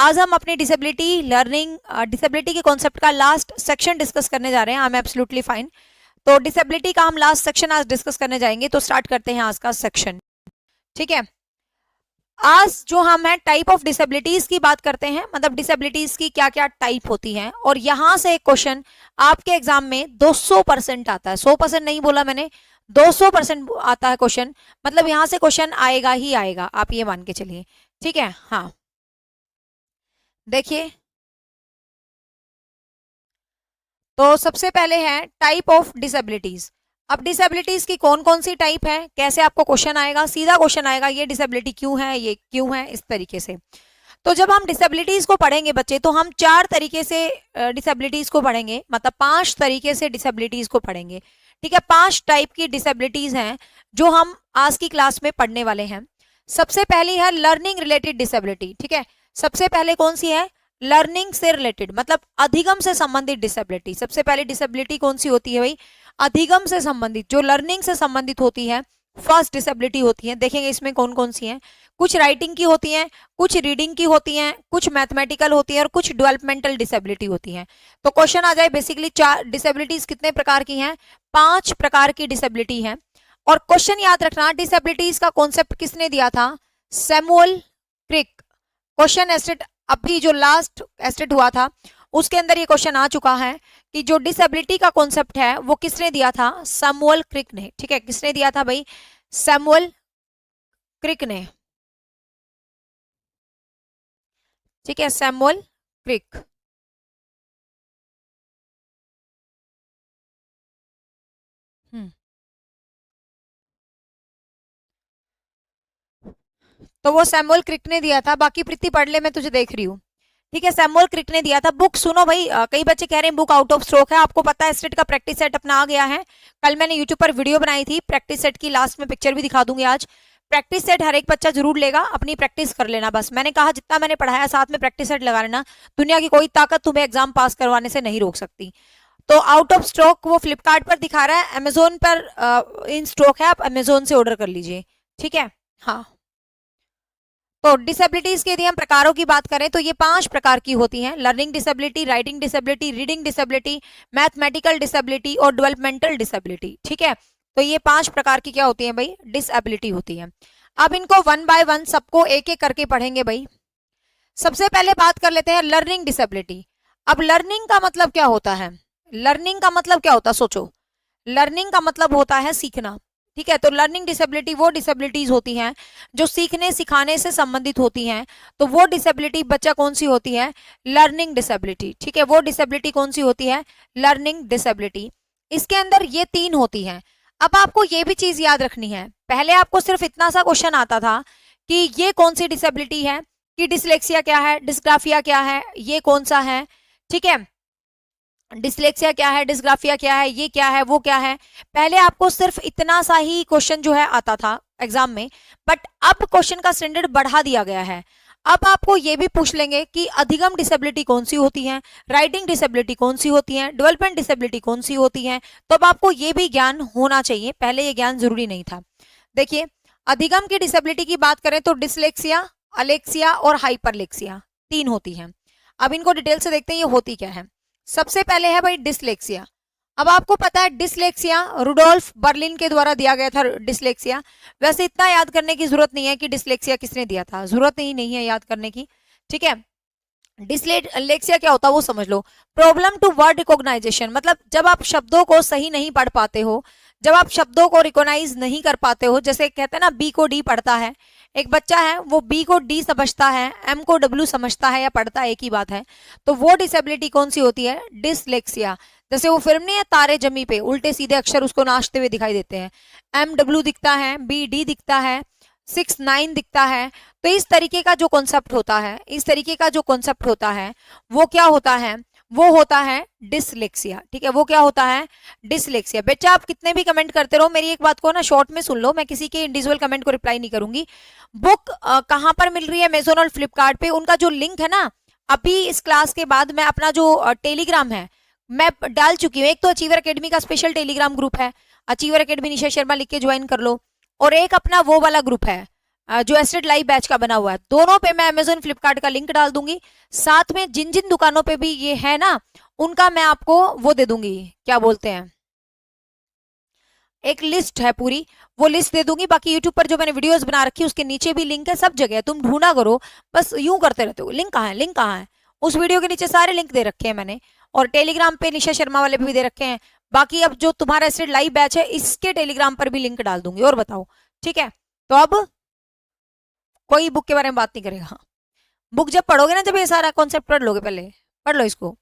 आज हम अपनी डिसेबिलिटी लर्निंग डिसेबिलिटी के कॉन्सेप्ट का लास्ट सेक्शन डिस्कस करने जा रहे हैं। I am absolutely fine. तो डिसेबिलिटी का हम लास्ट सेक्शन आज डिस्कस करने जाएंगे, तो स्टार्ट करते हैं आज का सेक्शन। ठीक है, आज जो हम है टाइप ऑफ डिसेबिलिटीज की बात करते हैं, मतलब डिसेबिलिटीज की क्या क्या टाइप होती हैं। और यहां से एक क्वेश्चन आपके एग्जाम में 200% आता है, 100% नहीं बोला मैंने, 200% आता है क्वेश्चन, मतलब यहां से क्वेश्चन आएगा ही आएगा, आप ये मान के चलिए। ठीक है, हाँ देखिए, तो सबसे पहले है टाइप ऑफ डिसेबिलिटीज। अब डिसेबिलिटीज की कौन कौन सी टाइप है, कैसे आपको क्वेश्चन आएगा, सीधा क्वेश्चन आएगा ये डिसेबिलिटी क्यों है, ये क्यों है, इस तरीके से। तो जब हम डिसेबिलिटीज को पढ़ेंगे बच्चे, तो हम 4 तरीके से डिसेबिलिटीज को पढ़ेंगे, मतलब 5 तरीके से डिसेबिलिटीज को पढ़ेंगे। ठीक है, 5 टाइप की डिसेबिलिटीज हैं जो हम आज की क्लास में पढ़ने वाले हैं। सबसे पहली है लर्निंग रिलेटेड डिसेबिलिटी। ठीक है, सबसे पहले कौन सी है, लर्निंग से रिलेटेड, मतलब अधिगम से संबंधित डिसेबिलिटी। सबसे पहले डिसेबिलिटी कौन सी होती है भाई, अधिगम से संबंधित, जो लर्निंग से संबंधित होती है, फर्स्ट डिसेबिलिटी होती है। देखेंगे इसमें कौन कौन सी हैं। कुछ राइटिंग की होती हैं, कुछ रीडिंग की होती हैं, कुछ मैथमेटिकल होती है और कुछ डेवलपमेंटल डिसेबिलिटी होती हैं। तो क्वेश्चन आ जाए बेसिकली 4 डिसेबिलिटीज कितने प्रकार की हैं, 5 प्रकार की डिसेबिलिटी हैं। और क्वेश्चन याद रखना, डिसेबिलिटीज का कॉन्सेप्ट किसने दिया था, सैमुअल क्रिक। क्वेश्चन एस्टेट अभी जो लास्ट एस्टेट हुआ था उसके अंदर ये क्वेश्चन आ चुका है कि जो डिसेबिलिटी का कॉन्सेप्ट है वो किसने दिया था, सैमुअल क्रिक ने। ठीक है, किसने दिया था भाई, सैमुअल क्रिक ने। ठीक है, सैमुअल क्रिक। तो वो सैमुअल क्रिक ने दिया था, बाकी प्रीति पढ़ ले, मैं तुझे देख रही हूँ। ठीक है, सैमुअल क्रिक ने दिया था। बुक सुनो भाई, कई बच्चे कह रहे हैं बुक आउट ऑफ स्टॉक है। आपको पता है स्टेट का प्रैक्टिस सेट अपना आ गया है। कल मैंने यूट्यूब पर वीडियो बनाई थी प्रैक्टिस सेट की, लास्ट में पिक्चर भी दिखा दूंगी आज। प्रैक्टिस सेट हर एक बच्चा जरूर लेगा, अपनी प्रैक्टिस कर लेना बस। मैंने कहा जितना मैंने पढ़ाया साथ में प्रैक्टिस सेट लगा लेना, दुनिया की कोई ताकत तुम्हें एग्जाम पास करवाने से नहीं रोक सकती। तो आउट ऑफ स्टॉक वो फ्लिपकार्ट पर दिखा रहा है, अमेजोन पर इन स्टॉक है, आप अमेजोन से ऑर्डर कर लीजिए। ठीक है, हाँ। तो डिसेबिलिटीज के यदि हम प्रकारों की बात करें तो ये 5 प्रकार की होती हैं, learning disability, writing disability, reading disability, mathematical disability और डेवलपमेंटल डिसेबिलिटी। ठीक है, तो ये 5 प्रकार की क्या होती हैं भाई, डिसेबिलिटी होती है। अब इनको 1 बाय 1 सबको एक एक करके पढ़ेंगे भाई। सबसे पहले बात कर लेते हैं लर्निंग डिसेबिलिटी। अब लर्निंग का मतलब क्या होता है, लर्निंग का मतलब क्या होता है, सोचो। लर्निंग का मतलब होता है सीखना। ठीक है, तो लर्निंग डिसेबिलिटी वो डिसेबिलिटीज होती हैं जो सीखने सिखाने से संबंधित होती हैं। तो वो डिसेबिलिटी बच्चा कौन सी होती है, लर्निंग डिसेबिलिटी। ठीक है, वो डिसेबिलिटी कौन सी होती है, लर्निंग डिसेबिलिटी। इसके अंदर ये 3 होती हैं। अब आपको ये भी चीज याद रखनी है, पहले आपको सिर्फ इतना सा क्वेश्चन आता था कि ये कौन सी डिसेबिलिटी है, कि डिसलेक्सिया क्या है, डिस्ग्राफिया क्या है, ये कौन सा है। ठीक है, डिसलेक्सिया क्या है, डिस्ग्राफिया क्या है, ये क्या है, वो क्या है। पहले आपको सिर्फ इतना सा ही क्वेश्चन जो है आता था एग्जाम में, बट अब क्वेश्चन का स्टैंडर्ड बढ़ा दिया गया है। अब आपको ये भी पूछ लेंगे कि अधिगम डिसेबिलिटी कौन सी होती है, राइटिंग डिसेबिलिटी कौन सी होती है, डेवलपमेंट डिसेबिलिटी कौन सी होती है। तो अब आपको ये भी ज्ञान होना चाहिए, पहले ये ज्ञान जरूरी नहीं था। देखिए, अधिगम की डिसेबिलिटी की बात करें तो डिसलेक्सिया, अलेक्सिया और हाइपरलेक्सिया 3 होती हैं। अब इनको डिटेल से देखते हैं ये होती क्या है। सबसे पहले है भाई डिसलेक्सिया। अब आपको पता है डिसलेक्सिया रुडोल्फ बर्लिन के द्वारा दिया गया था डिसलेक्सिया। वैसे इतना याद करने की जरूरत नहीं है कि डिसलेक्सिया किसने दिया था, जरूरत ही नहीं है याद करने की। ठीक है, डिसलेक्सिया क्या होता है वो समझ लो। प्रॉब्लम टू वर्ड रिकॉग्नाइजेशन, मतलब जब आप शब्दों को सही नहीं पढ़ पाते हो, जब आप शब्दों को रिकॉग्नाइज नहीं कर पाते हो, जैसे कहते हैं ना बी को डी पढ़ता है, एक बच्चा है वो बी को डी समझता है, एम को डब्ल्यू समझता है या पढ़ता है, एक ही बात है। तो वो डिसेबिलिटी कौन सी होती है, डिसलेक्सिया। जैसे वो फिल्म नहीं है तारे जमी पे, उल्टे सीधे अक्षर उसको नाचते हुए दिखाई देते हैं, एम डब्ल्यू दिखता है, बी डी दिखता है, 6 9 दिखता है। तो इस तरीके का जो कॉन्सेप्ट होता है, इस तरीके का जो कॉन्सेप्ट होता है वो क्या होता है, वो होता है डिसलेक्सिया। ठीक है, वो क्या होता है, डिसलेक्सिया। बच्चा आप कितने भी कमेंट करते रहो, मेरी एक बात को ना शॉर्ट में सुन लो, मैं किसी के इंडिविजुअल कमेंट को रिप्लाई नहीं करूंगी। बुक कहां पर मिल रही है, अमेजोन और फ्लिपकार्ट पे। उनका जो लिंक है ना, अभी इस क्लास के बाद मैं अपना जो टेलीग्राम है मैं डाल चुकी हूँ। एक तो अचीवर अकेडमी का स्पेशल टेलीग्राम ग्रुप है, अचीवर अकेडमी निशा शर्मा लिख के ज्वाइन कर लो। और एक अपना वो वाला ग्रुप है जो एस्टेट लाइव बैच का बना हुआ है, दोनों पे मैं अमेजोन फ्लिपकार्ट का लिंक डाल दूंगी। साथ में जिन जिन दुकानों पे भी ये है ना, उनका मैं आपको वो दे दूंगी, क्या बोलते हैं, एक लिस्ट है पूरी, वो लिस्ट दे दूंगी। बाकी यूट्यूब पर जो मैंने वीडियोस बना रखी है उसके नीचे भी लिंक है, सब जगह है, तुम ढूंढा करो। बस यूं करते रहते हो, लिंक कहाँ है, लिंक कहाँ है, उस वीडियो के नीचे सारे लिंक दे रखे हैं मैंने। और टेलीग्राम पे निशा शर्मा वाले पे भी दे रखे हैं। बाकी अब जो तुम्हारा एस्टेट लाइव बैच है इसके टेलीग्राम पर भी लिंक डाल दूंगी। और बताओ, ठीक है। तो अब कोई बुक के बारे में बात नहीं करेगा। बुक जब पढ़ोगे ना, जब ये सारा कॉन्सेप्ट पढ़ लोगे, पहले पढ़ लो इसको,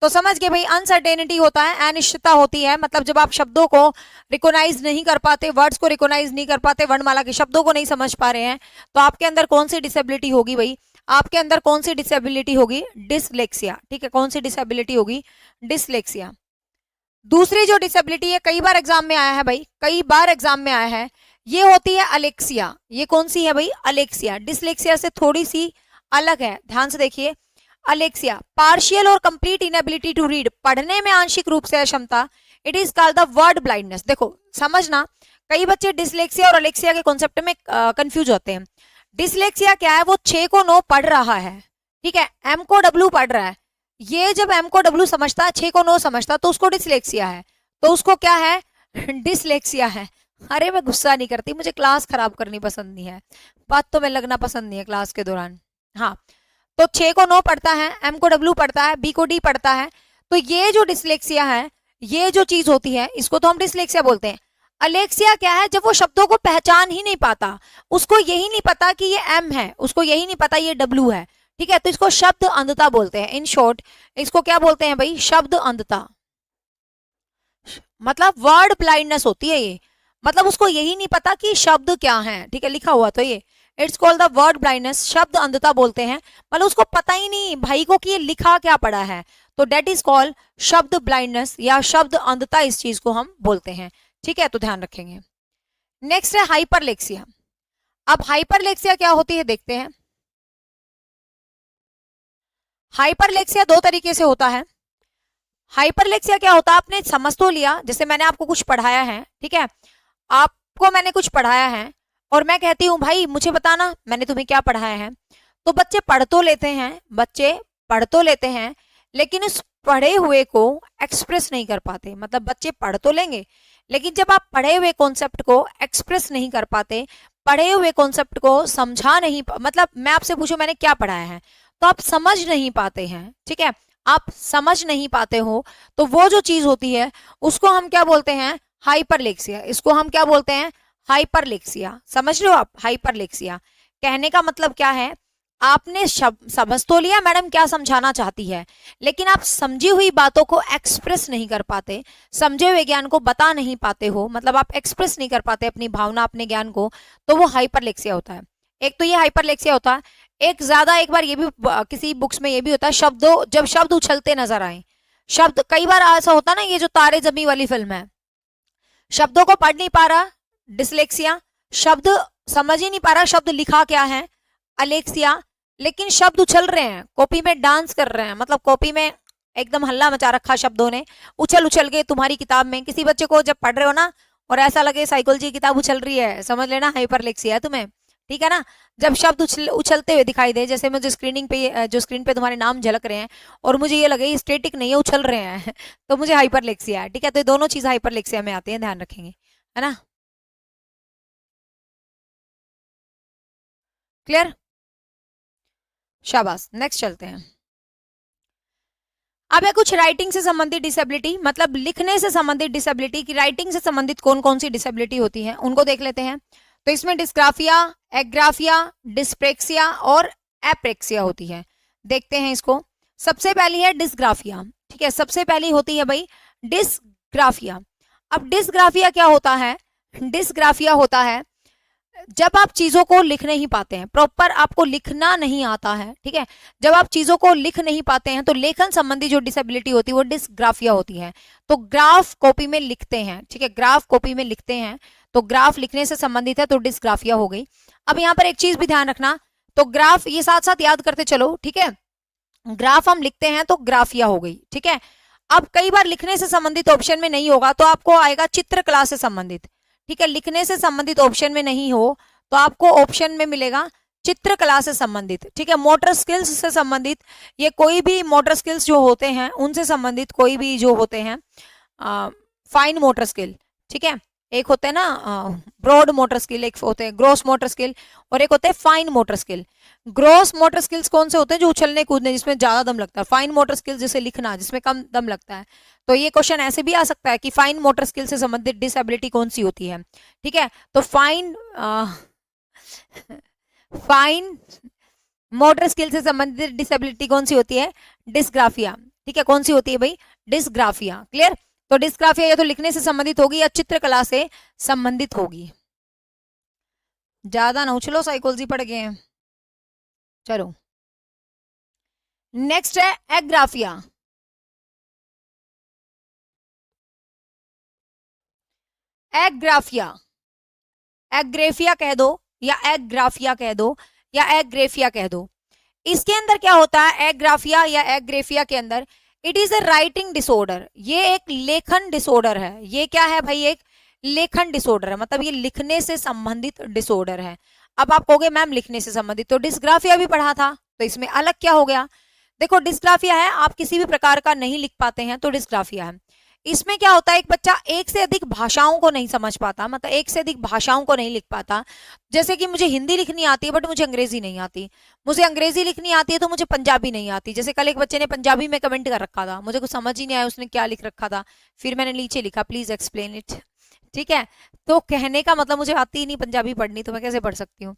तो समझ गए भाई। अनसर्टेनिटी होता है, अनिश्चितता होती है, मतलब जब आप शब्दों को रिकॉग्नाइज नहीं कर पाते, वर्ड्स को रिकॉग्नाइज नहीं कर पाते, वर्णमाला के शब्दों को नहीं समझ पा रहे हैं, तो आपके अंदर कौन सी डिसेबिलिटी होगी भाई, आपके अंदर कौन सी डिसेबिलिटी होगी, डिसलेक्सिया। ठीक है, कौन सी डिसेबिलिटी होगी, डिसलेक्सिया। दूसरी जो डिसेबिलिटी है, कई बार एग्जाम में आया है भाई, कई बार एग्जाम में आया है, ये होती है अलेक्सिया। ये कौन सी है भाई, अलेक्सिया। डिसलेक्सिया से थोड़ी सी अलग है, ध्यान से देखिए। अलेक्सिया, पार्शियल और कंप्लीट इनएबिलिटी टू रीड, पढ़ने में आंशिक रूप से अक्षमता। It is called the word blindness. देखो समझना, कई बच्चे डिसलेक्सिया और अलेक्सिया के कॉन्सेप्ट में कंफ्यूज होते हैं। डिसलेक्सिया क्या है, वो 6 को 9 पढ़ रहा है, ठीक है, M को W पढ़ रहा है। ये जब M को W समझता है, 6 को 9 समझता, तो उसको डिसलेक्सिया है। तो उसको क्या है, डिसलेक्सिया है। अरे मैं गुस्सा नहीं करती, मुझे क्लास खराब करनी पसंद नहीं है, बात तो में लगना पसंद नहीं है क्लास के दौरान। हाँ, तो 6 को 9 पढ़ता है, M को W पढ़ता है, B को D पढ़ता है। तो ये जो डिसलेक्सिया है, ये जो चीज होती है, इसको तो हम डिसलेक्सिया बोलते हैं। अलेक्सिया क्या है, जब वो शब्दों को पहचान ही नहीं पाता, उसको यही नहीं पता कि ये M है, उसको यही नहीं पता ये W है, ठीक है, तो इसको शब्द अंधता बोलते हैं। इन शॉर्ट इसको क्या बोलते हैं भाई, शब्द अंधता, मतलब वर्ड ब्लाइंडनेस होती है ये, मतलब उसको यही नहीं पता कि शब्द क्या है, ठीक है, लिखा हुआ तो ये, it's called the word blindness, शब्द अंधता बोलते हैं। मतलब उसको पता ही नहीं भाई को कि ये लिखा क्या पड़ा है, तो डेट इज कॉल्ड शब्द ब्लाइंडनेस या शब्द अंधता, इस चीज को हम बोलते हैं, ठीक है, तो ध्यान रखेंगे। नेक्स्ट है हाइपरलेक्सिया। अब हाइपरलेक्सिया क्या होती है देखते हैं। हाइपरलेक्सिया 2 तरीके से होता है। हाइपरलेक्सिया क्या होता है, आपने समझ तो लिया, जैसे मैंने आपको कुछ पढ़ाया है, ठीक है, आपको मैंने कुछ पढ़ाया है और मैं कहती हूं भाई मुझे बताना मैंने तुम्हें क्या पढ़ाया है, तो बच्चे पढ़ तो लेते हैं, बच्चे पढ़ तो लेते हैं, लेकिन उस पढ़े हुए को एक्सप्रेस नहीं कर पाते। मतलब बच्चे पढ़ तो लेंगे, लेकिन जब आप पढ़े हुए कॉन्सेप्ट को एक्सप्रेस नहीं कर पाते, पढ़े हुए कॉन्सेप्ट को समझा नहीं, मतलब मैं आपसे पूछूं मैंने क्या पढ़ाया है, तो आप समझ नहीं पाते हैं, ठीक है, आप समझ नहीं पाते हो, तो वो जो चीज होती है उसको हम क्या बोलते हैं, हाइपरलेक्सिया। इसको हम क्या बोलते हैं, हाइपरलेक्सिया। समझ रहे हो आप, हाइपरलेक्सिया कहने का मतलब क्या है, आपने समझ तो लिया मैडम क्या समझाना चाहती है, लेकिन आप समझी हुई बातों को एक्सप्रेस नहीं कर पाते, समझे हुए ज्ञान को बता नहीं पाते हो, मतलब आप एक्सप्रेस नहीं कर पाते अपनी भावना, अपने ज्ञान को, तो वो हाइपरलेक्सिया होता है। एक तो ये हाइपरलेक्सिया होता है, एक ज्यादा, एक बार ये भी किसी बुक्स में ये भी होता है, शब्दों जब शब्द उछलते नजर आए, शब्द कई बार ऐसा होता है ना, ये जो तारे जमी वाली फिल्म है, शब्दों को पढ़ नहीं पा रहा, डिसलेक्सिया, शब्द समझ ही नहीं पा रहा शब्द लिखा क्या है, अलेक्सिया, लेकिन शब्द उछल रहे हैं, कॉपी में डांस कर रहे हैं, मतलब कॉपी में एकदम हल्ला मचा रखा शब्दों ने, उछल उछल के तुम्हारी किताब में। किसी बच्चे को जब पढ़ रहे हो ना और ऐसा लगे साइकोलॉजी की किताब उछल रही है, समझ लेना हाइपरलेक्सिया है तुम्हें, ठीक है ना। जब शब्द उछलते हुए दिखाई दे, जैसे मुझे स्क्रीनिंग पे, जो स्क्रीन पे तुम्हारे नाम झलक रहे हैं और मुझे ये लगे स्टेटिक नहीं है, उछल रहे हैं तो मुझे हाइपरलेक्सिया है, ठीक है। तो ये दोनों चीज हाइपरलेक्सिया में आती है, ध्यान रखेंगे, है ना, क्लियर, शाबाश। नेक्स्ट चलते हैं। अब है कुछ राइटिंग से संबंधित डिसेबिलिटी, मतलब लिखने से संबंधित डिसेबिलिटी की, राइटिंग से संबंधित कौन कौन सी डिसेबिलिटी होती है उनको देख लेते हैं। तो इसमें डिस्ग्राफिया, एग्राफिया, डिस्प्रेक्सिया और एप्रेक्सिया होती है। देखते हैं इसको। सबसे पहली है डिस्ग्राफिया, ठीक है, सबसे पहली होती है भाई डिस्ग्राफिया। अब डिस्ग्राफिया क्या होता है, डिस्ग्राफिया होता है जब आप चीजों को लिख नहीं पाते हैं, प्रॉपर आपको लिखना नहीं आता है, ठीक है, जब आप चीजों को लिख नहीं पाते हैं तो लेखन संबंधी जो डिसेबिलिटी होती है वो डिस्ग्राफिया होती है। तो ग्राफ कॉपी में लिखते हैं, ठीक है, ग्राफ कॉपी में लिखते हैं, तो ग्राफ लिखने से संबंधित है, तो डिस्ग्राफिया हो गई। अब यहाँ पर एक चीज भी ध्यान रखना, तो ग्राफ ये साथ साथ याद करते चलो, ठीक है, ग्राफ हम लिखते हैं तो ग्राफिया हो गई, ठीक है। अब कई बार लिखने से संबंधित ऑप्शन में नहीं होगा तो आपको आएगा चित्रकला से संबंधित, ठीक है, लिखने से संबंधित ऑप्शन में नहीं हो तो आपको ऑप्शन में मिलेगा चित्रकला से संबंधित, ठीक है, मोटर स्किल्स से संबंधित, ये कोई भी मोटर स्किल्स जो होते हैं उनसे संबंधित कोई भी जो होते हैं फाइन मोटर स्किल, ठीक है, एक होते हैं ना ब्रॉड मोटर स्किल, एक होते हैं ग्रॉस मोटर स्किल, और एक होते हैं fine motor skill. Gross motor skills कौन से होते हैं? जो उछलने कूदने जिसमें ज्यादा दम लगता है। फाइन मोटर स्किल्स जैसे लिखना जिसमें कम दम लगता है। तो ये क्वेश्चन ऐसे भी आ सकता है कि फाइन मोटर स्किल से संबंधित डिसेबिलिटी कौन सी होती है, ठीक है। तो फाइन मोटर स्किल से संबंधित डिसेबिलिटी कौन सी होती है? डिस्ग्राफिया, ठीक है, कौन सी होती है भाई? डिस्ग्राफिया। क्लियर? तो डिस्ग्राफिया या तो लिखने से संबंधित होगी या चित्रकला से संबंधित होगी। ज्यादा ना उछलो, साइकोलॉजी पढ़ गए हैं। चलो नेक्स्ट है एग्राफिया। एग्राफिया, एग्रेफिया कह दो या एग्राफिया कह दो या एग्रेफिया कह दो। इसके अंदर क्या होता है? एग्राफिया या एग्रेफिया के अंदर it is a writing disorder. ये एक लेखन डिसऑर्डर है। ये क्या है भाई? एक लेखन डिसऑर्डर है, मतलब ये लिखने से संबंधित डिसऑर्डर है। अब आप कहोगे मैम लिखने से संबंधित तो डिस्ग्राफिया भी पढ़ा था, तो इसमें अलग क्या हो गया? देखो डिस्ग्राफिया है आप किसी भी प्रकार का नहीं लिख पाते हैं तो डिस्ग्राफिया है। इसमें क्या होता है? एक बच्चा एक से अधिक भाषाओं को नहीं समझ पाता, मतलब एक से अधिक भाषाओं को नहीं लिख पाता। जैसे कि मुझे हिंदी लिखनी आती है बट मुझे अंग्रेजी नहीं आती, मुझे अंग्रेजी लिखनी आती है तो मुझे पंजाबी नहीं आती। जैसे कल एक बच्चे ने पंजाबी में कमेंट कर रखा था, मुझे कुछ समझ ही नहीं आया उसने क्या लिख रखा था, फिर मैंने नीचे लिखा प्लीज एक्सप्लेन इट, ठीक है। तो कहने का मतलब मुझे आती ही नहीं पंजाबी पढ़नी, तो मैं कैसे पढ़ सकती हूँ।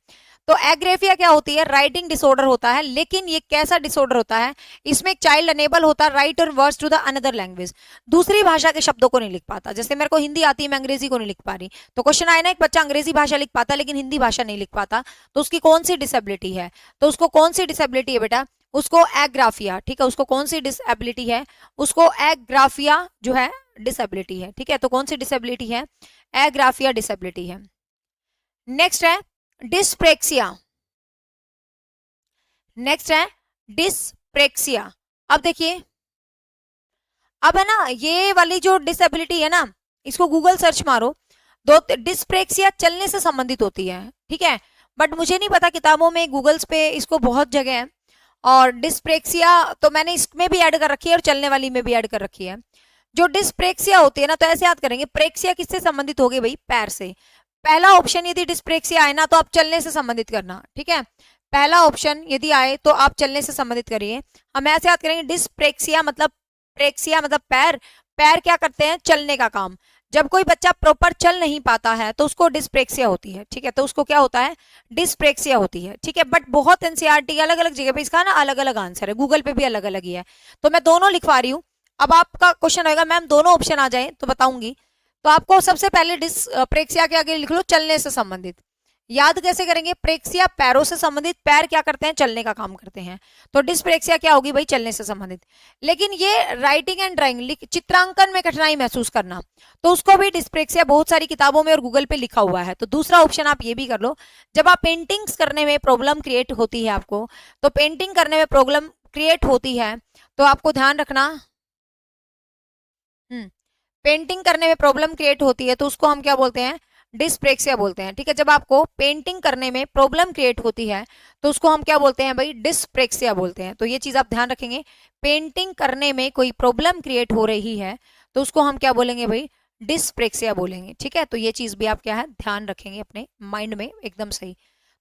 तो एग्रेफिया क्या होती है? राइटिंग डिसऑर्डर होता है, लेकिन ये कैसा डिसऑर्डर होता है? इसमें एक चाइल्ड अनेबल होता है राइट और words to the another language, दूसरी भाषा के शब्दों को नहीं लिख पाता। जैसे मेरे को हिंदी आती है, मैं अंग्रेजी को नहीं लिख पा रही, तो क्वेश्चन आया ना एक बच्चा अंग्रेजी भाषा लिख पाता लेकिन हिंदी भाषा नहीं लिख पाता, तो उसकी कौन सी डिसेबिलिटी है? तो उसको कौन सी डिसेबिलिटी है बेटा? उसको एग्राफिया, ठीक है, उसको कौन सी डिसेबिलिटी है? उसको एग्राफिया जो है डिसेबिलिटी है, ठीक है। तो कौन सी डिसेबिलिटी है? एग्राफिया डिसेबिलिटी है। नेक्स्ट है डिस्प्रेक्सिया। नेक्स्ट है डिस्प्रेक्सिया। अब देखिए, अब है ना ये वाली जो डिसेबिलिटी है ना, इसको गूगल सर्च मारो, दो डिस्प्रेक्सिया चलने से संबंधित होती है, ठीक है, बट मुझे नहीं पता किताबों में गूगल्स पे इसको बहुत जगह है। और डिस्प्रेक्सिया तो मैंने इसमें भी ऐड कर रखी है और चलने वाली में भी ऐड कर रखी है। जो डिस्प्रेक्सिया होती है ना, तो ऐसे याद करेंगे, प्रेक्सिया किससे संबंधित होगी भाई? पैर से। पहला ऑप्शन यदि डिस्प्रेक्सिया आए ना तो आप चलने से संबंधित करना, ठीक है। पहला ऑप्शन यदि आए तो आप चलने से संबंधित करिए। हम ऐसे याद करेंगे डिस्प्रेक्सिया मतलब, प्रेक्सिया मतलब पैर, पैर क्या करते हैं? चलने का काम। जब कोई बच्चा प्रॉपर चल नहीं पाता है तो उसको डिस्प्रेक्सिया होती है, ठीक है, तो उसको क्या होता है? डिस्प्रेक्सिया होती है, ठीक है। बट बहुत एनसीईआरटी अलग अलग जगह पे इसका ना अलग अलग आंसर है, गूगल पे भी अलग अलग ही है, तो मैं दोनों लिखवा रही हूँ। अब आपका क्वेश्चन होगा मैम दोनों ऑप्शन आ जाए तो बताऊंगी, तो आपको सबसे पहले डिस्प्रेक्सिया के आगे लिख लो चलने से संबंधित। याद कैसे करेंगे? प्रेक्सिया पैरों से संबंधित, पैर क्या करते हैं? चलने का काम करते हैं, तो डिस्प्रेक्सिया क्या होगी भाई? चलने से संबंधित। लेकिन ये राइटिंग एंड ड्राइंग, चित्रांकन में कठिनाई महसूस करना, तो उसको भी डिस्प्रेक्सिया बहुत सारी किताबों में और गूगल पे लिखा हुआ है। तो दूसरा ऑप्शन आप ये भी कर लो। जब आप पेंटिंग्स करने में प्रॉब्लम क्रिएट होती है आपको, तो पेंटिंग करने में प्रॉब्लम क्रिएट होती है तो आपको ध्यान रखना, पेंटिंग करने में प्रॉब्लम क्रिएट होती है तो उसको हम क्या बोलते हैं? डिस्प्रेक्सिया बोलते हैं, ठीक है। जब आपको पेंटिंग करने में प्रॉब्लम क्रिएट होती है तो उसको हम क्या बोलते हैं भाई? डिस्प्रेक्सिया बोलते हैं। तो ये चीज आप ध्यान रखेंगे, पेंटिंग करने में कोई प्रॉब्लम क्रिएट हो रही है तो उसको हम क्या बोलेंगे भाई? डिस्प्रेक्सिया बोलेंगे, ठीक है। तो ये चीज भी आप क्या है ध्यान रखेंगे अपने माइंड में, एकदम सही।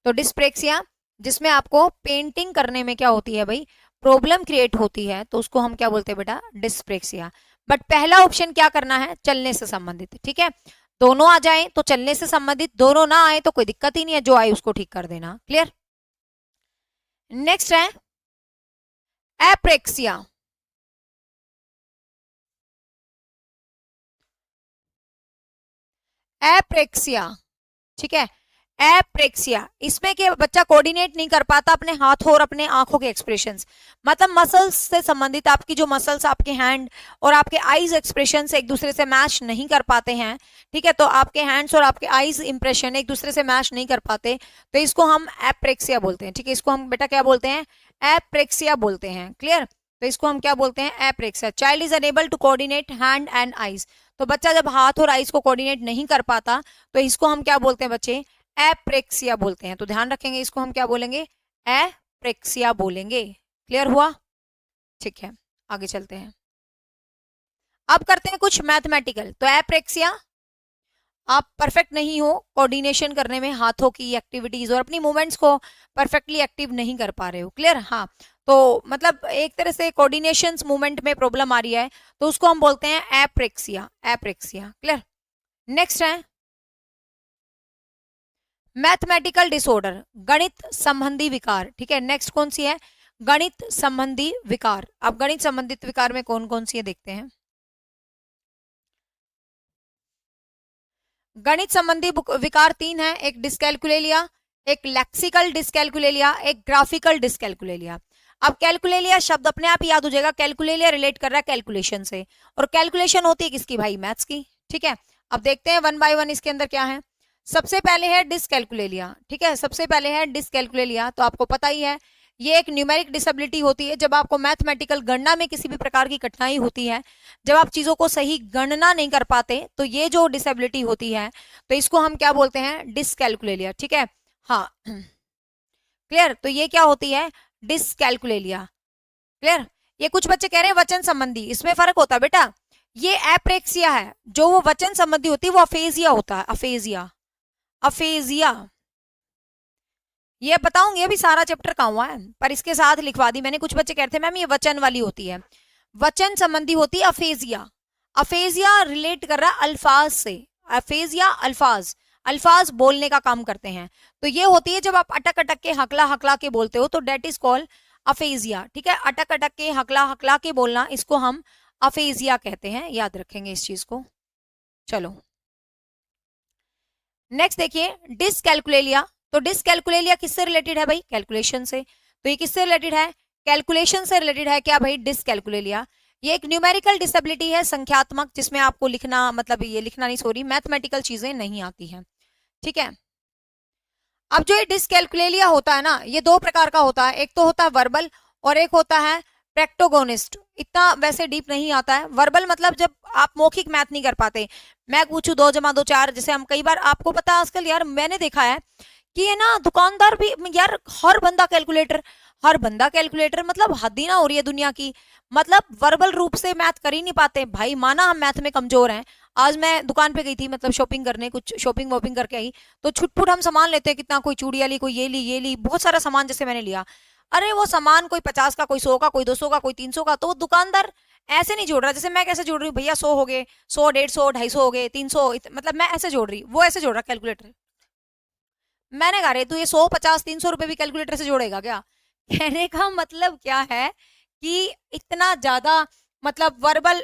तो डिस्प्रेक्सिया जिसमें आपको पेंटिंग करने में क्या होती है भाई? प्रॉब्लम क्रिएट होती है तो उसको हम क्या बोलते हैं बेटा? डिस्प्रेक्सिया। बट पहला ऑप्शन क्या करना है? चलने से संबंधित, ठीक है। दोनों आ जाएं तो चलने से संबंधित, दोनों ना आए तो कोई दिक्कत ही नहीं है, जो आए उसको ठीक कर देना। क्लियर? नेक्स्ट है एप्रेक्सिया। एप्रेक्सिया, ठीक है, एप्रेक्सिया। इसमें क्या बच्चा कोऑर्डिनेट नहीं कर पाता अपने हाथों और अपने आंखों के एक्सप्रेशंस, मतलब मसल्स से संबंधित, आपकी जो मसल्स आपके हैंड और आपके आईज एक्सप्रेशन एक दूसरे से मैच नहीं कर पाते हैं, ठीक है। तो आपके हैंड्स और आपके आईज इंप्रेशन एक दूसरे से मैच नहीं कर पाते, तो इसको हम एप्रेक्सिया बोलते हैं, ठीक है। इसको हम बेटा क्या बोलते हैं? एप्रेक्सिया बोलते हैं। क्लियर? तो इसको हम क्या बोलते हैं? Apraxia. Child is unable to coordinate hand and eyes, तो बच्चा जब हाथ और आईज को कोऑर्डिनेट नहीं कर पाता तो इसको हम क्या बोलते हैं बच्चे? एप्रेक्सिया बोलते हैं। तो ध्यान रखेंगे, इसको हम क्या बोलेंगे, एप्रेक्सिया बोलेंगे। क्लियर हुआ? ठीक है, आगे चलते हैं। अब करते हैं कुछ मैथमेटिकल। तो एप्रेक्सिया, आप परफेक्ट नहीं हो कोऑर्डिनेशन करने में, हाथों की एक्टिविटीज और अपनी मूवमेंट्स को परफेक्टली एक्टिव नहीं कर पा रहे हो। क्लियर? हाँ, तो मतलब एक तरह से कोऑर्डिनेशन मूवमेंट में प्रॉब्लम आ रही है, तो उसको हम बोलते हैं एप्रेक्सिया। एप्रेक्सिया। क्लियर? नेक्स्ट है मैथमेटिकल डिसऑर्डर, गणित संबंधी विकार। ठीक है, नेक्स्ट कौन सी है, गणित संबंधी विकार। अब गणित संबंधित विकार में कौन कौन सी है देखते हैं। गणित संबंधी विकार तीन है, एक डिस्कैलकुलेलिया, एक लेक्सिकल डिस्कैलकुलेलिया, एक ग्राफिकल डिस्कैलकुलेलिया। अब कैलकुलेलिया शब्द अपने आप ही याद हो जाएगा, कैलकुलेलिया रिलेट कर रहा है कैलकुलेशन से, और कैलकुलेशन होती है किसकी भाई, मैथ्स की। ठीक है, अब देखते हैं वन बाय वन इसके अंदर क्या है। सबसे पहले है डिस्कैलकुलेलिया। ठीक है, सबसे पहले है डिस्कैलकुलेलिया। तो आपको पता ही है, ये एक न्यूमेरिक डिसेबिलिटी होती है, जब आपको मैथमेटिकल गणना में किसी भी प्रकार की कठिनाई होती है, जब आप चीजों को सही गणना नहीं कर पाते, तो ये जो डिसेबिलिटी होती है, तो इसको हम क्या बोलते हैं, डिस्कैलकुलेलिया। ठीक है, हाँ क्लियर। तो ये क्या होती है, डिस्कैलकुलेलिया। क्लियर? ये कुछ बच्चे कह रहे हैं वचन संबंधी, इसमें फर्क होता है बेटा। ये एप्रेक्सिया है, जो वो वचन संबंधी होती है वो अफेजिया होता है, अफेजिया। अफेजिया ये बताऊंगी, अभी सारा चैप्टर कहाँ हुआ है, पर इसके साथ लिखवा दी मैंने। कुछ बच्चे कहते हैं मैम ये वचन वाली होती है, वचन संबंधी होती है अफेजिया। अफेजिया रिलेट कर रहा है अल्फाज से। अफेजिया अल्फाज, अल्फाज बोलने का काम करते हैं। तो ये होती है जब आप अटक अटक के हकला हकला के बोलते हो, तो डेट इज कॉल्ड अफेजिया। ठीक है, अटक अटक के हकला हकला के बोलना, इसको हम अफेजिया कहते हैं, याद रखेंगे इस चीज को। चलो नेक्स्ट देखिए, डिसकैलकुलेलिया। तो डिसकैलकुलेलिया किससे रिलेटेड है भाई, कैलकुलेशन से। तो ये किससे रिलेटेड है, कैलकुलेशन से रिलेटेड है क्या भाई, डिसकैलकुलेलिया। ये एक न्यूमेरिकल डिसेबिलिटी है, संख्यात्मक, जिसमें आपको लिखना, मतलब ये लिखना नहीं, सॉरी, मैथमेटिकल चीजें नहीं आती हैं। ठीक है, अब जो ये डिसकैलकुलेलिया होता है ना, ये दो प्रकार का होता है, एक तो होता है वर्बल और एक होता है प्रेक्टोगोनिस्ट। इतना वैसे डीप नहीं आता है। वर्बल मतलब जब आप मौखिक मैथ नहीं कर पाते, मैं पूछूं 2 + 2 = 4, जैसे हम कई बार, आपको पता है आजकल यार मैंने देखा है कि ये ना दुकानदार भी यार, हर बंदा कैलकुलेटर, मतलब हद ही ना हो रही है दुनिया की। मतलब वर्बल रूप से मैथ कर ही नहीं पाते भाई, माना हम मैथ में कमजोर हैं। आज मैं दुकान पे गई थी, मतलब शॉपिंग करने, कुछ शॉपिंग वॉपिंग करके आई, तो छुटपुट हम सामान लेते हैं कितना, कोई चूड़िया ली, कोई ये ली, बहुत सारा सामान जैसे मैंने लिया। अरे वो सामान कोई 50 का, कोई 100 का, कोई 200 का, कोई 300 का, तो वो दुकानदार ऐसे नहीं जोड़ रहा जैसे मैं कैसे जोड़ रही हूँ, भैया 100 हो गए, 100, 150, 250 हो गए, 300, मतलब मैं ऐसे जोड़ रही, वो ऐसे जोड़ रहा कैलकुलेटर। मैंने कहा रे तू ये 100, 50, 300 रुपए भी कैलकुलेटर से जोड़ेगा क्या? कहने का मतलब क्या है कि इतना ज्यादा, मतलब वर्बल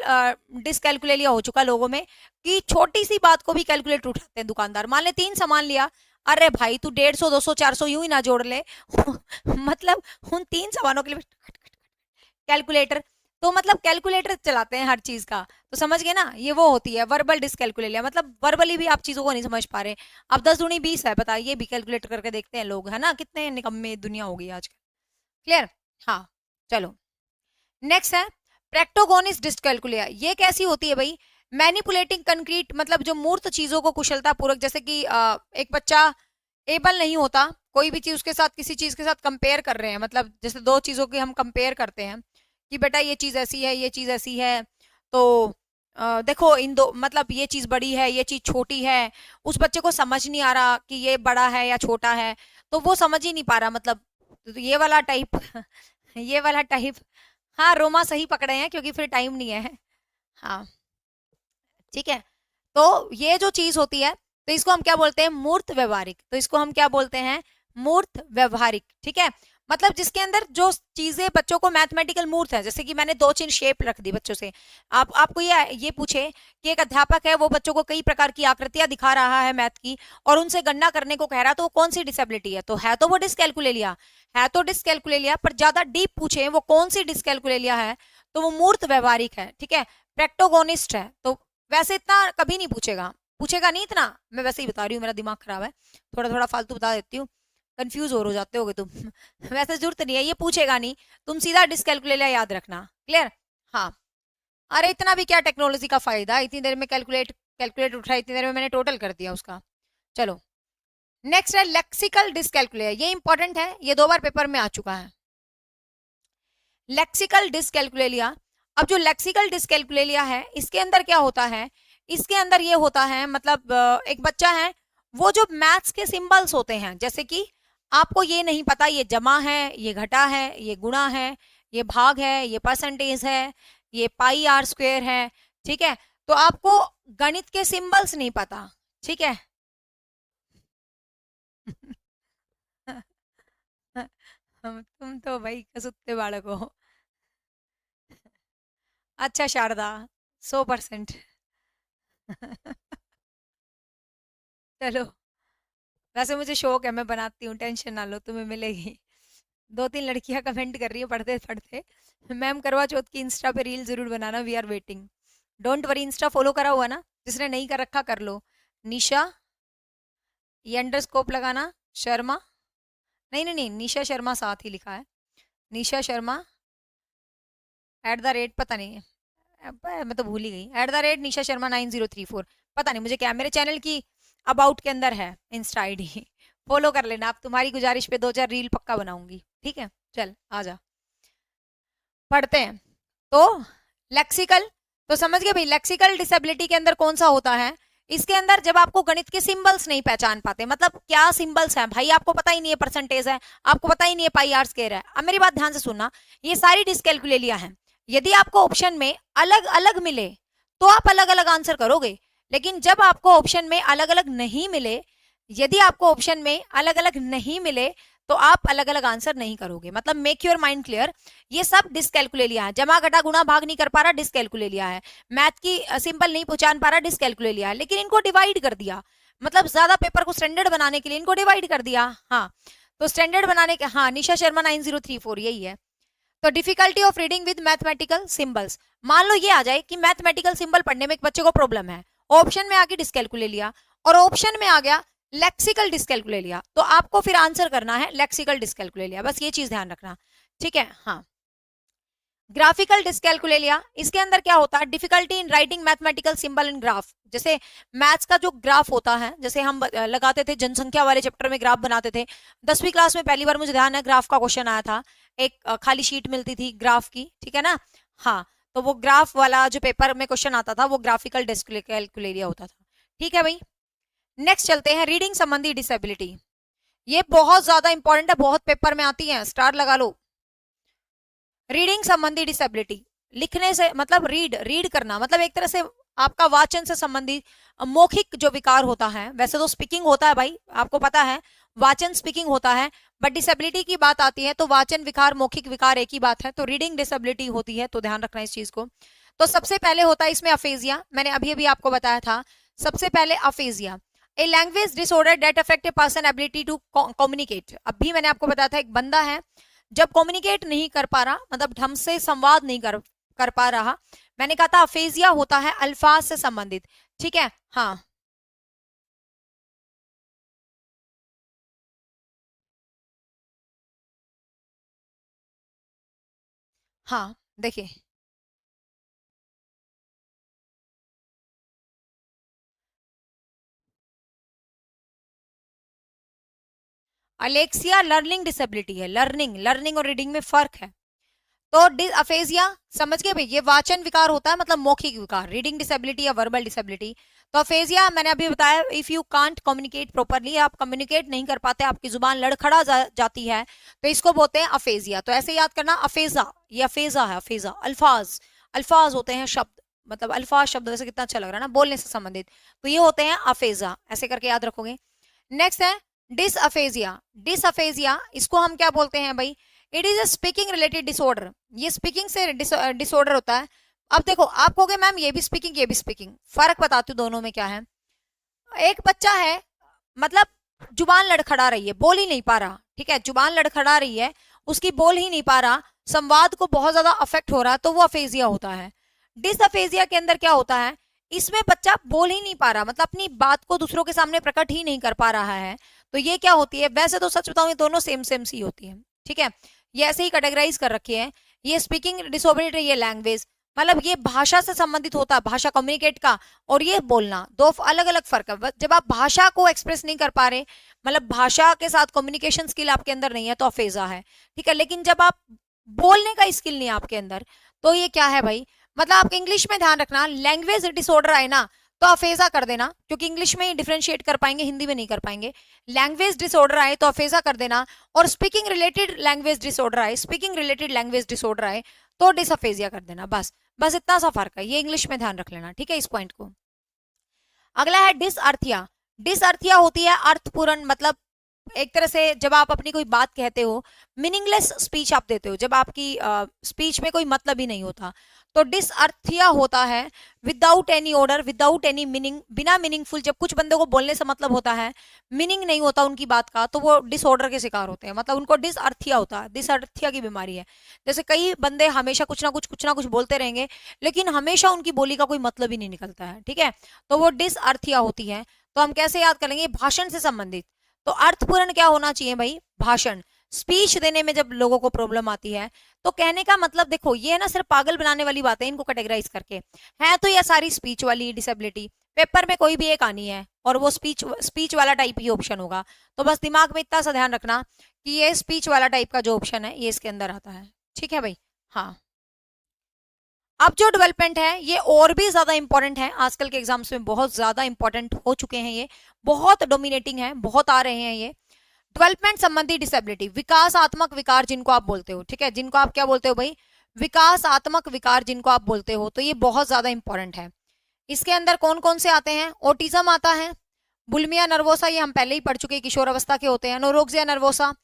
डिसकैलकुलेलिया हो चुका लोगों में, कि छोटी सी बात को भी कैलकुलेटर उठाते हैं दुकानदार। मान ले 3 सामान लिया, अरे भाई तू 150, 200, 400 यूं ही ना जोड़ ले मतलब उन 3 सामानों के लिए कैलकुलेटर, तो मतलब कैलकुलेटर चलाते हैं हर चीज का। तो समझ गए ना, ये वो होती है वर्बल डिसकैलकुलेलिया, मतलब वर्बली भी आप चीजों को नहीं समझ पा रहे। अब 10 दूनी 20 है, बताइए, ये भी कैलकुलेट करके देखते हैं लोग, है ना, कितने निकम्मे दुनिया हो गई आजकल। क्लियर? हाँ, चलो नेक्स्ट है प्रैक्टोगोनिस डिसकैलकुलिया। ये कैसी होती है भाई, मैनिपुलेटिंग कंक्रीट, मतलब जो मूर्त चीजों को कुशलता पूर्वक, जैसे कि एक बच्चा एबल नहीं होता कोई भी चीज उसके साथ, किसी चीज के साथ कंपेयर कर रहे हैं, मतलब जैसे दो चीजों की हम कंपेयर करते हैं कि बेटा ये चीज ऐसी है, ये चीज ऐसी है, तो देखो इन दो, मतलब ये चीज बड़ी है, ये चीज छोटी है, उस बच्चे को समझ नहीं आ रहा कि ये बड़ा है या छोटा है, तो वो समझ ही नहीं पा रहा, मतलब तो ये वाला टाइप ये वाला टाइप। हाँ, रोमा सही पकड़े हैं, क्योंकि फिर टाइम नहीं है। हाँ, ठीक है, तो ये जो चीज होती है, तो इसको हम क्या बोलते हैं, मूर्त व्यवहारिक। तो इसको हम क्या बोलते हैं, मूर्त व्यवहारिक। ठीक है, मतलब जिसके अंदर जो चीजें बच्चों को मैथमेटिकल मूर्त है, जैसे कि मैंने 2 चिन्ह शेप रख दी बच्चों से। आप आपको ये पूछे कि एक अध्यापक है, वो बच्चों को कई प्रकार की आकृतियां दिखा रहा है मैथ की, और उनसे गणना करने को कह रहा, तो वो कौन सी डिसेबिलिटी है, तो है तो वो डिसकैलकुलेलिया, है तो डिसकैलकुलेलिया, पर ज्यादा डीप पूछे वो कौन सी डिसकैलकुलेलिया है, तो वो मूर्त व्यवहारिक है। ठीक है, प्रैक्टोगोनिस्ट है। तो वैसे इतना कभी नहीं पूछेगा, पूछेगा नहीं इतना, मैं वैसे ही बता रही हूँ, मेरा दिमाग खराब है, थोड़ा थोड़ा फालतू बता देती हूँ, कंफ्यूज हो जाते होगे तुम वैसे जरूरत नहीं है, ये पूछेगा नहीं, तुम सीधा डिसकैलकुलेटर याद रखना। क्लियर? हाँ, अरे इतना भी क्या टेक्नोलॉजी का फायदा, इतनी देर में कैलकुलेट कैलकुलेट उठाया, इतनी देर में मैंने टोटल कर दिया उसका। चलो नेक्स्ट है लेक्सिकल डिसकैलकुलिया, ये इंपॉर्टेंट है, ये 2 बार पेपर में आ चुका है। लेक्सिकल डिसकैलकुलिया, अब जो लेक्सिकल डिसकैलकुलिया है इसके अंदर क्या होता है, इसके अंदर ये होता है मतलब एक बच्चा है, वो जो मैथ्स के सिंबल्स होते हैं, जैसे कि आपको ये नहीं पता ये जमा है, ये घटा है, ये गुणा है, ये भाग है, ये परसेंटेज है, ये पाई आर स्क्वायर है, ठीक है, तो आपको गणित के सिंबल्स नहीं पता, ठीक है। तुम तो भाई कसुत्ते बालक हो। अच्छा शारदा, 100%। चलो, वैसे मुझे शौक है, मैं बनाती हूँ, टेंशन ना लो, तुम्हें मिलेगी। 2-3 लड़कियां कमेंट कर रही है पढ़ते पढ़ते, मैम करवा चौथ की इंस्टा पे रील जरूर बनाना, we are waiting. Don't worry, insta follow करा हुआ ना, जिसने नहीं कर रखा कर लो। निशा, ये अंडरस्कोप लगाना, शर्मा, नहीं नहीं नहीं, निशा शर्मा साथ ही लिखा है, निशा शर्मा @ पता नहीं है, मैं तो भूल ही गई, @निशा शर्मा 9034, पता नहीं मुझे क्या, मेरे चैनल की अबाउट के अंदर है इंस्टा आईडी। फॉलो कर लेना आप, तुम्हारी गुजारिश पे 2-4 रील पक्का बनाऊंगी, ठीक है। चल आ जा, पढ़ते हैं। तो लेक्सिकल, तो समझ गए भाई, लेक्सिकल डिसेबिलिटी के अंदर कौन सा होता है, इसके अंदर जब आपको गणित के सिंबल्स नहीं पहचान पाते, मतलब क्या सिंबल्स हैं भाई, आपको पता ही नहीं है परसेंटेज है, आपको पता ही नहीं है पाई आर स्क्वायर है। अब मेरी बात ध्यान से सुनना, ये सारी डिसकैलकुलेलिया है, यदि आपको ऑप्शन में अलग अलग मिले तो आप अलग अलग आंसर करोगे, लेकिन जब आपको ऑप्शन में अलग अलग नहीं मिले, यदि आपको ऑप्शन में अलग अलग नहीं मिले तो आप अलग अलग आंसर नहीं करोगे, मतलब मेक योर माइंड क्लियर। ये सब डिसकैलकुलेलिया है, जमा घटा गुणा भाग नहीं कर पा रहा, डिसकैलकुलेलिया है, मैथ की सिंपल नहीं पहचान पा रहा, डिसकैलकुलेलिया है, लेकिन इनको डिवाइड कर दिया, मतलब ज्यादा पेपर को स्टैंडर्ड बनाने के लिए इनको डिवाइड कर दिया। हाँ, तो स्टैंडर्ड बनाने के, हाँ निशा शर्मा 9034 यही है। तो difficulty of reading with mathematical symbols, मान लो ये आ जाए कि मैथमेटिकल सिंबल पढ़ने में एक बच्चे को प्रॉब्लम है, ऑप्शन में आके डिसकैलकुलेलिया और ऑप्शन में आ गया लेक्सिकल डिसकैलकुलेलिया, तो आपको फिर आंसर करना है लेक्सिकल डिसकैलकुलेलिया, बस ये चीज ध्यान रखना, ठीक है। हाँ, ग्राफिकल डिसकैलकुलेलिया, इसके अंदर क्या होता है, difficulty in writing mathematical symbol in graph, जैसे मैथ्स का जो ग्राफ होता है, जैसे हम लगाते थे जनसंख्या वाले चैप्टर में ग्राफ बनाते थे, 10वीं क्लास में पहली बार मुझे ध्यान है ग्राफ का क्वेश्चन आया था, एक खाली शीट मिलती थी ग्राफ की, ठीक है ना। हाँ, तो वो ग्राफ वाला जो पेपर में क्वेश्चन आता था वो ग्राफिकल डिसकैलकुलेलिया होता था, ठीक है भाई। नेक्स्ट चलते हैं, रीडिंग संबंधी डिसेबिलिटी, ये बहुत ज्यादा इंपॉर्टेंट है, बहुत पेपर में आती है, स्टार लगा लो। रीडिंग संबंधी डिसेबिलिटी, लिखने से मतलब रीड रीड करना, मतलब एक तरह से आपका वाचन से संबंधित मौखिक जो विकार होता है, वैसे तो स्पीकिंग होता है भाई, आपको पता है वाचन स्पीकिंग होता है, बट डिसेबिलिटी की बात आती है तो वाचन विकार मौखिक विकार एक ही बात है, तो रीडिंग डिसेबिलिटी होती है, तो ध्यान रखना इस चीज को। तो सबसे पहले होता है इसमें अफेजिया, मैंने अभी अभी आपको बताया था, सबसे पहले aphasia, a language disorder that affect a person ability to communicate, अभी मैंने आपको बताया था एक बंदा है जब कम्युनिकेट नहीं कर पा रहा, मतलब ढंग से संवाद नहीं कर पा रहा, मैंने कहा था अफेजिया होता है अल्फाज से संबंधित, ठीक है। हाँ हाँ, देखिए, अलेक्सिया लर्निंग डिसेबिलिटी है, लर्निंग लर्निंग और रीडिंग में फर्क है। तो अफेजिया समझ गए भाई, ये वाचन विकार होता है, मतलब मौखिक विकार, रीडिंग डिसेबिलिटी या वर्बल डिसेबिलिटी। तो अफेजिया मैंने अभी बताया, if you can't communicate properly, आप कम्युनिकेट नहीं कर पाते, आपकी जुबान लड़खड़ा जाती है, तो इसको बोलते हैं अफेजिया। तो ऐसे याद करना, अफेजा, ये अफेजा है, अफेजा अल्फाज, अल्फाज होते हैं शब्द, मतलब अल्फाज शब्द वैसे कितना अच्छा लग रहा है ना बोलने से संबंधित, तो ये होते हैं अफेजा, ऐसे करके याद रखोगे। नेक्स्ट है डिसअफेजिया, डिसअफेजिया इसको हम क्या बोलते हैं भाई, it is a speaking related disorder, ये स्पीकिंग से डिसऑर्डर होता है। अब देखो आप कहोगे मैम ये भी स्पीकिंग ये भी स्पीकिंग, फर्क बताती हूँ दोनों में क्या है। एक बच्चा है, मतलब जुबान लड़खड़ा रही है, बोल ही नहीं पा रहा, ठीक है, जुबान लड़खड़ा रही है, उसकी बोल ही नहीं पा रहा, संवाद को बहुत ज्यादा अफेक्ट हो रहा है, तो वो अफेजिया होता है। डिसअफेजिया के अंदर क्या होता है, इसमें बच्चा बोल ही नहीं पा रहा, मतलब अपनी बात को दूसरों के सामने प्रकट ही नहीं कर पा रहा है, तो ये क्या होती है, वैसे तो सच बताऊं ये दोनों सेम सेम सी होती है, ठीक है, ये ऐसे ही कैटेगराइज कर रखी है। ये स्पीकिंग डिसोबिलिटी, ये लैंग्वेज, मतलब ये भाषा से संबंधित होता है, भाषा कम्युनिकेट का, और ये बोलना, दो अलग अलग फर्क है। जब आप भाषा को एक्सप्रेस नहीं कर पा रहे, मतलब भाषा के साथ कम्युनिकेशन स्किल आपके अंदर नहीं है तो अफेजा है, ठीक है। लेकिन जब आप बोलने का स्किल नहीं है आपके अंदर तो ये क्या है भाई, मतलब आप इंग्लिश में ध्यान रखना, लैंग्वेज डिसऑर्डर आए ना तो अफेजा कर देना, क्योंकि इंग्लिश में ही डिफरेंशिएट कर पाएंगे, हिंदी में नहीं कर पाएंगे। लैंग्वेज डिसऑर्डर आए तो अफेजा कर देना, और स्पीकिंग रिलेटेड लैंग्वेज डिसऑर्डर आए, स्पीकिंग रिलेटेड लैंग्वेज डिसऑर्डर आए तो डिसअफेजिया कर देना। बस बस इतना सा फर्क है, ये इंग्लिश में ध्यान रख लेना, ठीक है इस पॉइंट को। अगला है डिसअर्थिया। डिसअर्थिया होती है अर्थपूर्ण, मतलब एक तरह से जब आप अपनी कोई बात कहते हो, मीनिंगलेस स्पीच आप देते हो, जब आपकी स्पीच में कोई मतलब ही नहीं होता, तो डिसअर्थिया होता है without any order, without any meaning, बिना मीनिंगफुल। जब कुछ बंदों को बोलने से मतलब होता है, मीनिंग नहीं होता उनकी बात का, तो वो डिसऑर्डर के शिकार होते हैं, मतलब उनको डिसअर्थिया होता है, डिसअर्थिया की बीमारी है। जैसे कई बंदे हमेशा कुछ ना कुछ बोलते रहेंगे, लेकिन हमेशा उनकी बोली का कोई मतलब ही नहीं निकलता है, ठीक है, तो वो डिसअर्थिया होती है। तो हम कैसे याद करेंगे, भाषण से संबंधित। तो अर्थपूर्ण क्या होना चाहिए भाई, भाषण। स्पीच देने में जब लोगों को प्रॉब्लम आती है, तो कहने का मतलब देखो, ये ना सिर्फ पागल बनाने वाली बात है, इनको कैटेगराइज करके है तो ये सारी स्पीच वाली डिसेबिलिटी, पेपर में कोई भी एक आनी है और वो स्पीच स्पीच वाला टाइप ही ऑप्शन होगा। तो बस दिमाग में इतना सा ध्यान रखना कि ये स्पीच वाला टाइप का जो ऑप्शन है ये इसके अंदर आता है, ठीक है भाई। हाँ, अब जो डेवलपमेंट है ये और भी ज्यादा इंपॉर्टेंट है, आजकल के एग्जाम्स में बहुत ज्यादा इंपॉर्टेंट हो चुके हैं, ये बहुत डोमिनेटिंग है, बहुत आ रहे हैं ये। डेवलपमेंट संबंधी डिसेबिलिटी, विकासात्मक विकार जिनको आप बोलते हो, ठीक है, जिनको आप क्या बोलते हो भाई, विकासात्मक विकार जिनको आप बोलते हो, तो ये बहुत ज्यादा इंपॉर्टेंट है। इसके अंदर कौन कौन से आते हैं, ऑटिज्म आता है, बुलिमिया नर्वोसा, ये हम पहले ही पढ़ चुके, किशोर अवस्था के होते हैं, anorexia nervosa,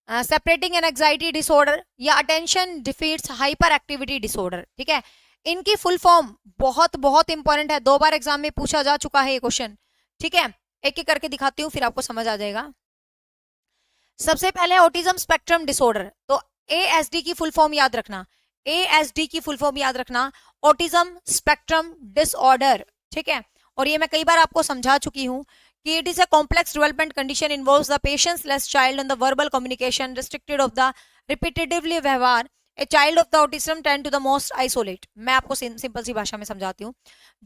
separating anxiety disorder, या attention deficits hyper activity disorder, ठीक है। इनकी फुल फॉर्म बहुत बहुत इंपॉर्टेंट है, 2 बार एग्जाम में पूछा जा चुका है ये क्वेश्चन, ठीक है। एक एक करके दिखाती हूँ फिर आपको समझ आ जाएगा। सबसे पहले ऑटिज्म स्पेक्ट्रम डिसऑर्डर, तो एएसडी की फुल फॉर्म याद रखना, एएसडी की फुल फॉर्म याद रखना, ऑटिज्म स्पेक्ट्रम डिसऑर्डर, ठीक है। और ये मैं कई बार आपको समझा चुकी हूँ कि it is a complex development condition, involves the patience less child on the verbal communication restricted of the repetitively व्यवहार, a child of the autism tend to the most isolate. मैं आपको सिंपल सी भाषा में समझाती हूँ,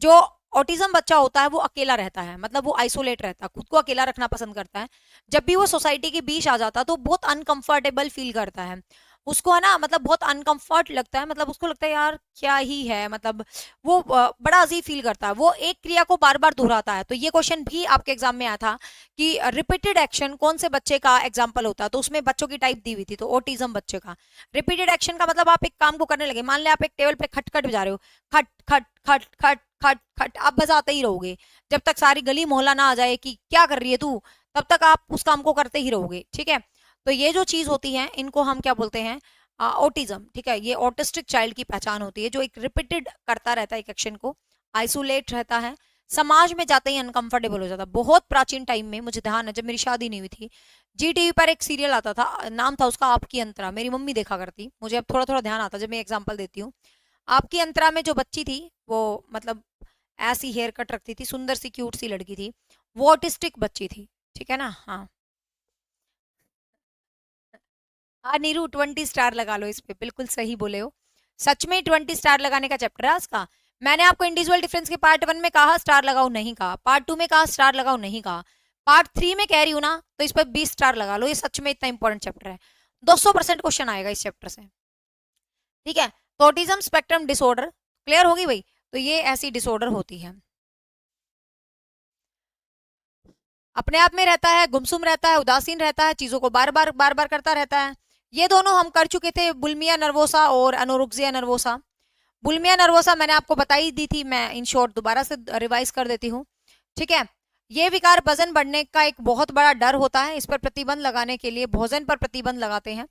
जो ऑटिज्म बच्चा होता है वो अकेला रहता है, मतलब वो आइसोलेट रहता है, खुद को अकेला रखना पसंद करता है। जब भी वो सोसाइटी के बीच आ जाता है तो बहुत अनकंफर्टेबल फील करता है, उसको है ना, मतलब बहुत अनकंफर्ट लगता है, मतलब उसको लगता है यार क्या ही है, मतलब वो बड़ा अजीब फील करता है, वो एक क्रिया को बार बार दोहराता है। तो ये क्वेश्चन भी आपके एग्जाम में आया था कि रिपीटेड एक्शन कौन से बच्चे का एग्जाम्पल होता है, तो उसमें बच्चों की टाइप दी हुई थी, तो ऑटिज्म बच्चे का। रिपीटेड एक्शन का मतलब आप एक काम को करने लगे, मान ले आप एक टेबल पे खटखट बजा रहे हो, खट खट खट खट खट खट, आप बजाते ही रहोगे जब तक सारी गली मोहल्ला ना आ जाए कि क्या कर रही है तू, तब तक आप उस काम को करते ही रहोगे, ठीक है। तो ये जो चीज होती है इनको हम क्या बोलते हैं, ऑटिज्म, ठीक है। ये ऑटिस्टिक चाइल्ड की पहचान होती है, जो एक रिपीटेड करता रहता है एक एक्शन को, आइसोलेट रहता है, समाज में जाते ही अनकंफर्टेबल हो जाता है। बहुत प्राचीन टाइम में मुझे ध्यान है, जब मेरी शादी नहीं हुई थी, जी टीवी पर एक सीरियल आता था, नाम था उसका आपकी अंतरा, मेरी मम्मी देखा करती, मुझे अब थोड़ा थोड़ा ध्यान आता जब मैं एग्जाम्पल देती हूँ। आपकी अंतरा में जो बच्ची थी वो मतलब ऐसी हेयर कट रखती थी, सुंदर सी क्यूट सी लड़की थी, वो ऑटिस्टिक बच्ची थी, ठीक है ना। हाँ हाँ नीरू, 20 स्टार लगा लो इस पे, बिल्कुल सही बोले हो, सच में 20 स्टार लगाने का चैप्टर है आज का। मैंने आपको इंडिविजुअल डिफरेंस के पार्ट 1 में कहा स्टार लगाओ, नहीं कहा, पार्ट 2 में कहा स्टार लगाओ, नहीं कहा, पार्ट 3 में कह रही हूँ ना, तो इस पर 20 स्टार लगा लो, ये सच में इतना इंपॉर्टेंट चैप्टर है, 200% क्वेश्चन आएगा इस चैप्टर से, ठीक है। तो ऑटिज्म स्पेक्ट्रम डिसऑर्डर क्लियर होगी भाई, तो ये ऐसी डिसऑर्डर होती है, अपने आप में रहता है, गुमसुम रहता है, उदासीन रहता है, चीजों को बार बार करता रहता है। ये दोनों हम कर चुके थे, बुलिमिया नर्वोसा और एनोरेक्सिया नर्वोसा। बुलिमिया नर्वोसा मैंने आपको बताई दी थी, मैं इन शॉर्ट दोबारा से रिवाइज कर देती हूँ, ठीक है। ये विकार वजन बढ़ने का एक बहुत बड़ा डर होता है, इस पर प्रतिबंध लगाने के लिए भोजन पर प्रतिबंध लगाते हैं।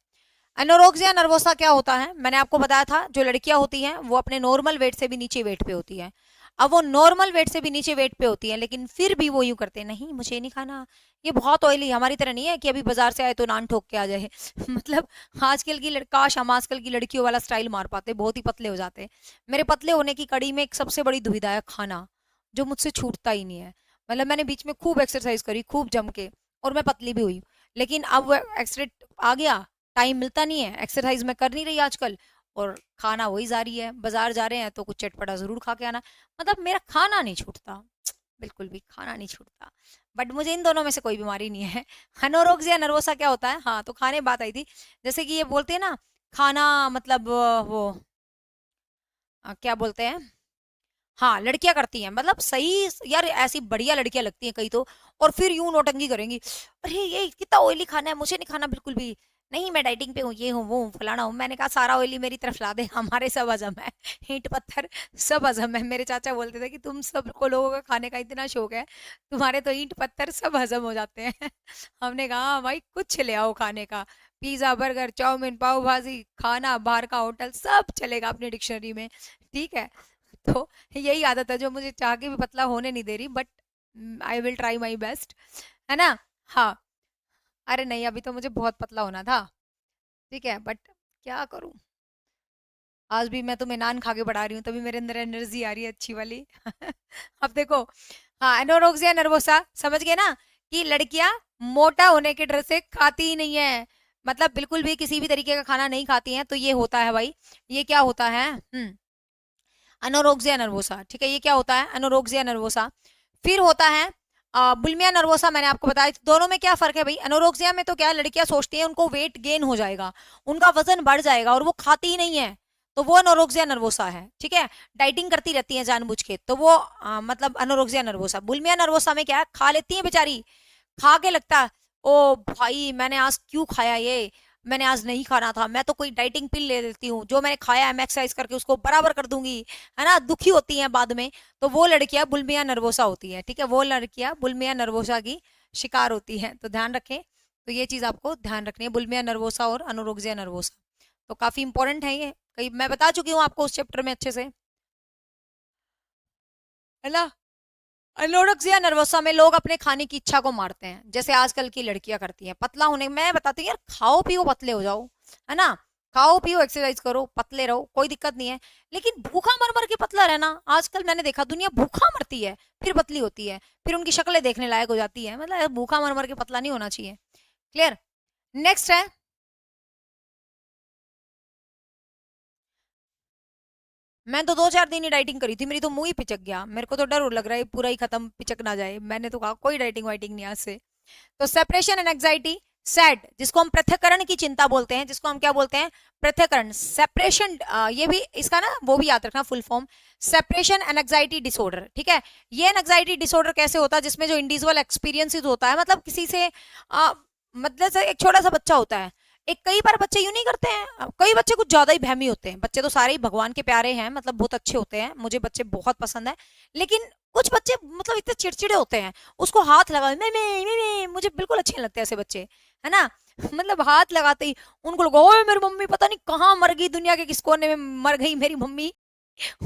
एनोरेक्सिया नर्वोसा क्या होता है, मैंने आपको बताया था, जो लड़कियां होती हैं वो अपने नॉर्मल वेट से भी नीचे वेट पे होती है। अब वो नॉर्मल वेट से भी नीचे वेट पे होती है, लेकिन फिर भी वो यूं करते हैं, नहीं मुझे ये नहीं खाना, ये बहुत ऑयली, हमारी तरह नहीं है कि अभी बाजार से आए तो नान ठोक के आ जाए मतलब आजकल की काश हम आजकल की लड़कियों वाला स्टाइल मार पाते, बहुत ही पतले हो जाते। मेरे पतले होने की कड़ी में एक सबसे बड़ी दुविधा है खाना, जो मुझसे छूटता ही नहीं है। मतलब मैंने बीच में खूब एक्सरसाइज करी, खूब जम के, और मैं पतली भी हुई, लेकिन अब वो एक्सरेट आ गया, टाइम मिलता नहीं है, एक्सरसाइज मैं कर नहीं रही आजकल, और खाना वही जारी है, बाजार जा रहे हैं तो कुछ चटपटा जरूर खा के आना, मतलब मेरा खाना नहीं छूटता, बिल्कुल भी खाना नहीं छूटता। बट मुझे इन दोनों में से कोई बीमारी नहीं है। अनोरेक्सिया नर्वोसा क्या होता है? हाँ, तो खाने बात आई थी, जैसे कि ये बोलते हैं ना, खाना मतलब वो क्या बोलते हैं, हाँ लड़कियां करती हैं, मतलब सही यार, ऐसी बढ़िया लड़कियां लगती हैं कई तो, और फिर यूं नौटंकी करेंगी, अरे ये कितना ऑयली खाना है, मुझे नहीं खाना बिल्कुल भी, नहीं मैं डाइटिंग पे हूँ, ये हूँ वो हूँ फलाना हूँ। मैंने कहा सारा ऑयली मेरी तरफ ला दे, हमारे सब हजम है, ईंट पत्थर सब हजम है। मेरे चाचा बोलते थे कि तुम सबको लोगों का खाने का इतना शौक है, तुम्हारे तो ईंट पत्थर सब हजम हो जाते हैं। हमने कहा हाँ भाई, कुछ ले आओ खाने का, पिज्जा बर्गर चाउमीन पाव भाजी खाना बाहर का होटल सब चलेगा अपनी डिक्शनरी में, ठीक है। तो यही आदत है जो मुझे चाह के भी पतला होने नहीं दे रही, but I will try my best, है ना। हाँ, अरे नहीं अभी तो मुझे बहुत पतला होना था, ठीक है, बट क्या करूं, आज भी मैं तुम्हें नान खा के बढ़ा रही हूँ, तभी मेरे अंदर एनर्जी आ रही है अच्छी वाली। अब देखो, हाँ एनोरेक्सिया नर्वोसा समझ गए ना, कि लड़कियां मोटा होने के डर से खाती ही नहीं है, मतलब बिल्कुल भी किसी भी तरीके का खाना नहीं खाती हैं, तो ये होता है भाई, ये क्या होता है, अनोरेक्सिया नर्वोसा, ठीक है, ये क्या होता है, अनोरेक्सिया नर्वोसा। फिर होता है बुलिमिया नर्वोसा, मैंने आपको बताया। दोनों में क्या फर्क है भाई, अनोरेक्सिया में तो क्या लड़कियां सोचती हैं उनको वेट गेन हो जाएगा, उनका वजन बढ़ जाएगा, और वो खाती ही नहीं है, तो वो अनोरेक्सिया नर्वोसा है, ठीक है, डाइटिंग करती रहती है जानबूझ के, तो वो मतलब अनोरेक्सिया नर्वोसा। बुलिमिया नर्वोसा में क्या है, खा लेती है बेचारी, खा के लगता है ओ भाई मैंने आज क्यों खाया ये, मैंने आज नहीं खाना था, मैं तो कोई डाइटिंग पिल ले लेती हूँ, जो मैंने खाया है मैं एक्सरसाइज करके उसको बराबर कर दूंगी, है ना, दुखी होती हैं बाद में, तो वो लड़कियां बुलिमिया नर्वोसा होती है, ठीक है, वो लड़कियां बुलिमिया नर्वोसा की शिकार होती हैं, तो ध्यान रखें, तो ये चीज आपको ध्यान रखनी है, बुलिमिया नर्वोसा और अनोरेक्सिया नर्वोसा, तो काफी इंपॉर्टेंट है ये, कई मैं बता चुकी हूँ आपको उस चैप्टर में अच्छे से, है ना। एनोरेक्सिया नर्वोसा में लोग अपने खाने की इच्छा को मारते हैं, जैसे आजकल की लड़कियां करती हैं, पतला होने मैं बताती हूँ यार, खाओ पियो पतले हो जाओ, है ना, खाओ पियो एक्सरसाइज करो पतले रहो, कोई दिक्कत नहीं है, लेकिन भूखा मर मर के पतला रहना, आजकल मैंने देखा दुनिया भूखा मरती है फिर पतली होती है, फिर उनकी शक्लें देखने लायक हो जाती है, मतलब यार भूखा मर मर के पतला नहीं होना चाहिए, क्लियर। नेक्स्ट है, मैं तो 2-4 दिन ही डाइटिंग करी थी, मेरी तो मुंह ही पिचक गया, मेरे को तो डर लग रहा है पूरा ही खत्म पिचक ना जाए, मैंने तो कहा कोई डाइटिंग वाइटिंग नहीं आज से। तो सेपरेशन एंड एंग्जाइटी, सैड जिसको हम पृथक्करण की चिंता बोलते हैं, जिसको हम क्या बोलते हैं, पृथक्करण, सेपरेशन, ये भी इसका ना वो भी याद रखना full form, separation and anxiety disorder, ठीक है। ये एंग्जाइटी डिसऑर्डर कैसे होता है, जिसमें जो इंडिविजुअल एक्सपीरियंसेस होता है, मतलब किसी से मतलब से एक छोटा सा बच्चा होता है, एक कई बार बच्चे यूं नहीं करते हैं, कई बच्चे कुछ ज्यादा ही बहमी होते हैं, बच्चे तो सारे ही भगवान के प्यारे हैं, मतलब बहुत अच्छे होते हैं, मुझे बच्चे बहुत पसंद है, लेकिन कुछ बच्चे मतलब इतने चिड़चिड़े होते हैं, उसको हाथ लगा मैं मुझे बिल्कुल अच्छे नहीं लगते ऐसे बच्चे, है ना। मतलब हाथ लगाते ही उनको लगा ओए मेरी मम्मी पता नहीं कहाँ मर गई, दुनिया के किस कोने में मर गई मेरी मम्मी,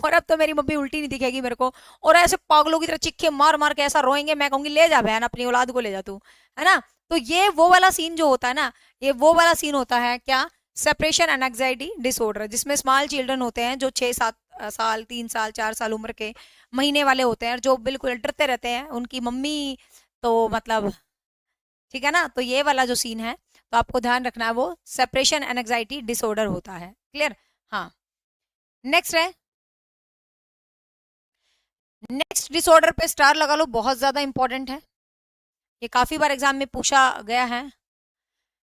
और अब तो मेरी मम्मी उल्टी नहीं दिखेगी मेरे को, और ऐसे पागलों की तरह चिक्के मार मार के ऐसा रोएंगे, मैं कहूंगी ले जा बहन अपनी औलाद को ले जा तू, है ना। तो ये वो वाला सीन जो होता है ना, ये वो वाला सीन होता है क्या, सेपरेशन एंड एंग्जाइटी डिसऑर्डर, जिसमें स्मॉल चिल्ड्रन होते हैं जो 6-7 साल 3 साल 4 साल उम्र के महीने वाले होते हैं, जो बिल्कुल डरते रहते हैं उनकी मम्मी, तो मतलब ठीक है ना, तो ये वाला जो सीन है, तो आपको ध्यान रखना है, वो सेपरेशन एंड एंग्जाइटी डिसऑर्डर होता है, क्लियर। हाँ, नेक्स्ट है, नेक्स्ट डिसऑर्डर पे स्टार लगा लो, बहुत ज्यादा इंपॉर्टेंट है, ये काफी बार एग्जाम में पूछा गया है,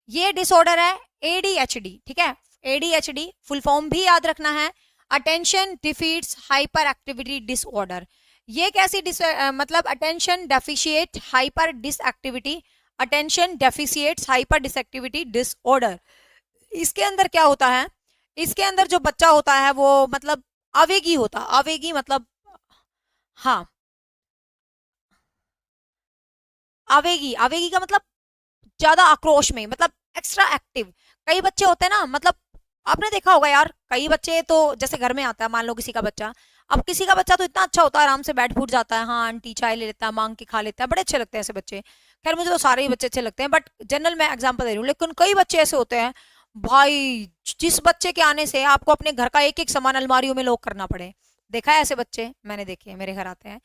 ये डिसऑर्डर है एडीएचडी, ठीक है, एडीएचडी फुल फॉर्म भी याद रखना है, attention deficits hyper activity disorder. ये कैसी मतलब attention deficit hyper disactivity, attention deficits hyper disactivity disorder, इसके अंदर क्या होता है, इसके अंदर जो बच्चा होता है वो मतलब आवेगी होता, आवेगी मतलब, हाँ आवेगी, आवेगी का मतलब ज्यादा आक्रोश में, मतलब एक्स्ट्रा एक्टिव, कई बच्चे होते हैं ना, मतलब आपने देखा होगा यार, कई बच्चे तो जैसे घर में आता है, मान लो किसी का बच्चा, अब किसी का बच्चा तो इतना अच्छा होता है, आराम से बैठ फूट जाता है, हाँ आंटी चाय ले लेता है, मांग के खा लेता है, बड़े अच्छे लगते हैं ऐसे बच्चे, खैर मुझे तो सारे ही बच्चे अच्छे लगते हैं, बट जनरल मैं एग्जाम्पल दे रही हूँ, लेकिन कई बच्चे ऐसे होते हैं भाई, जिस बच्चे के आने से आपको अपने घर का एक एक सामान अलमारियों में लॉक करना पड़े, देखा है ऐसे बच्चे, मैंने देखे हैं, मेरे घर आते हैं,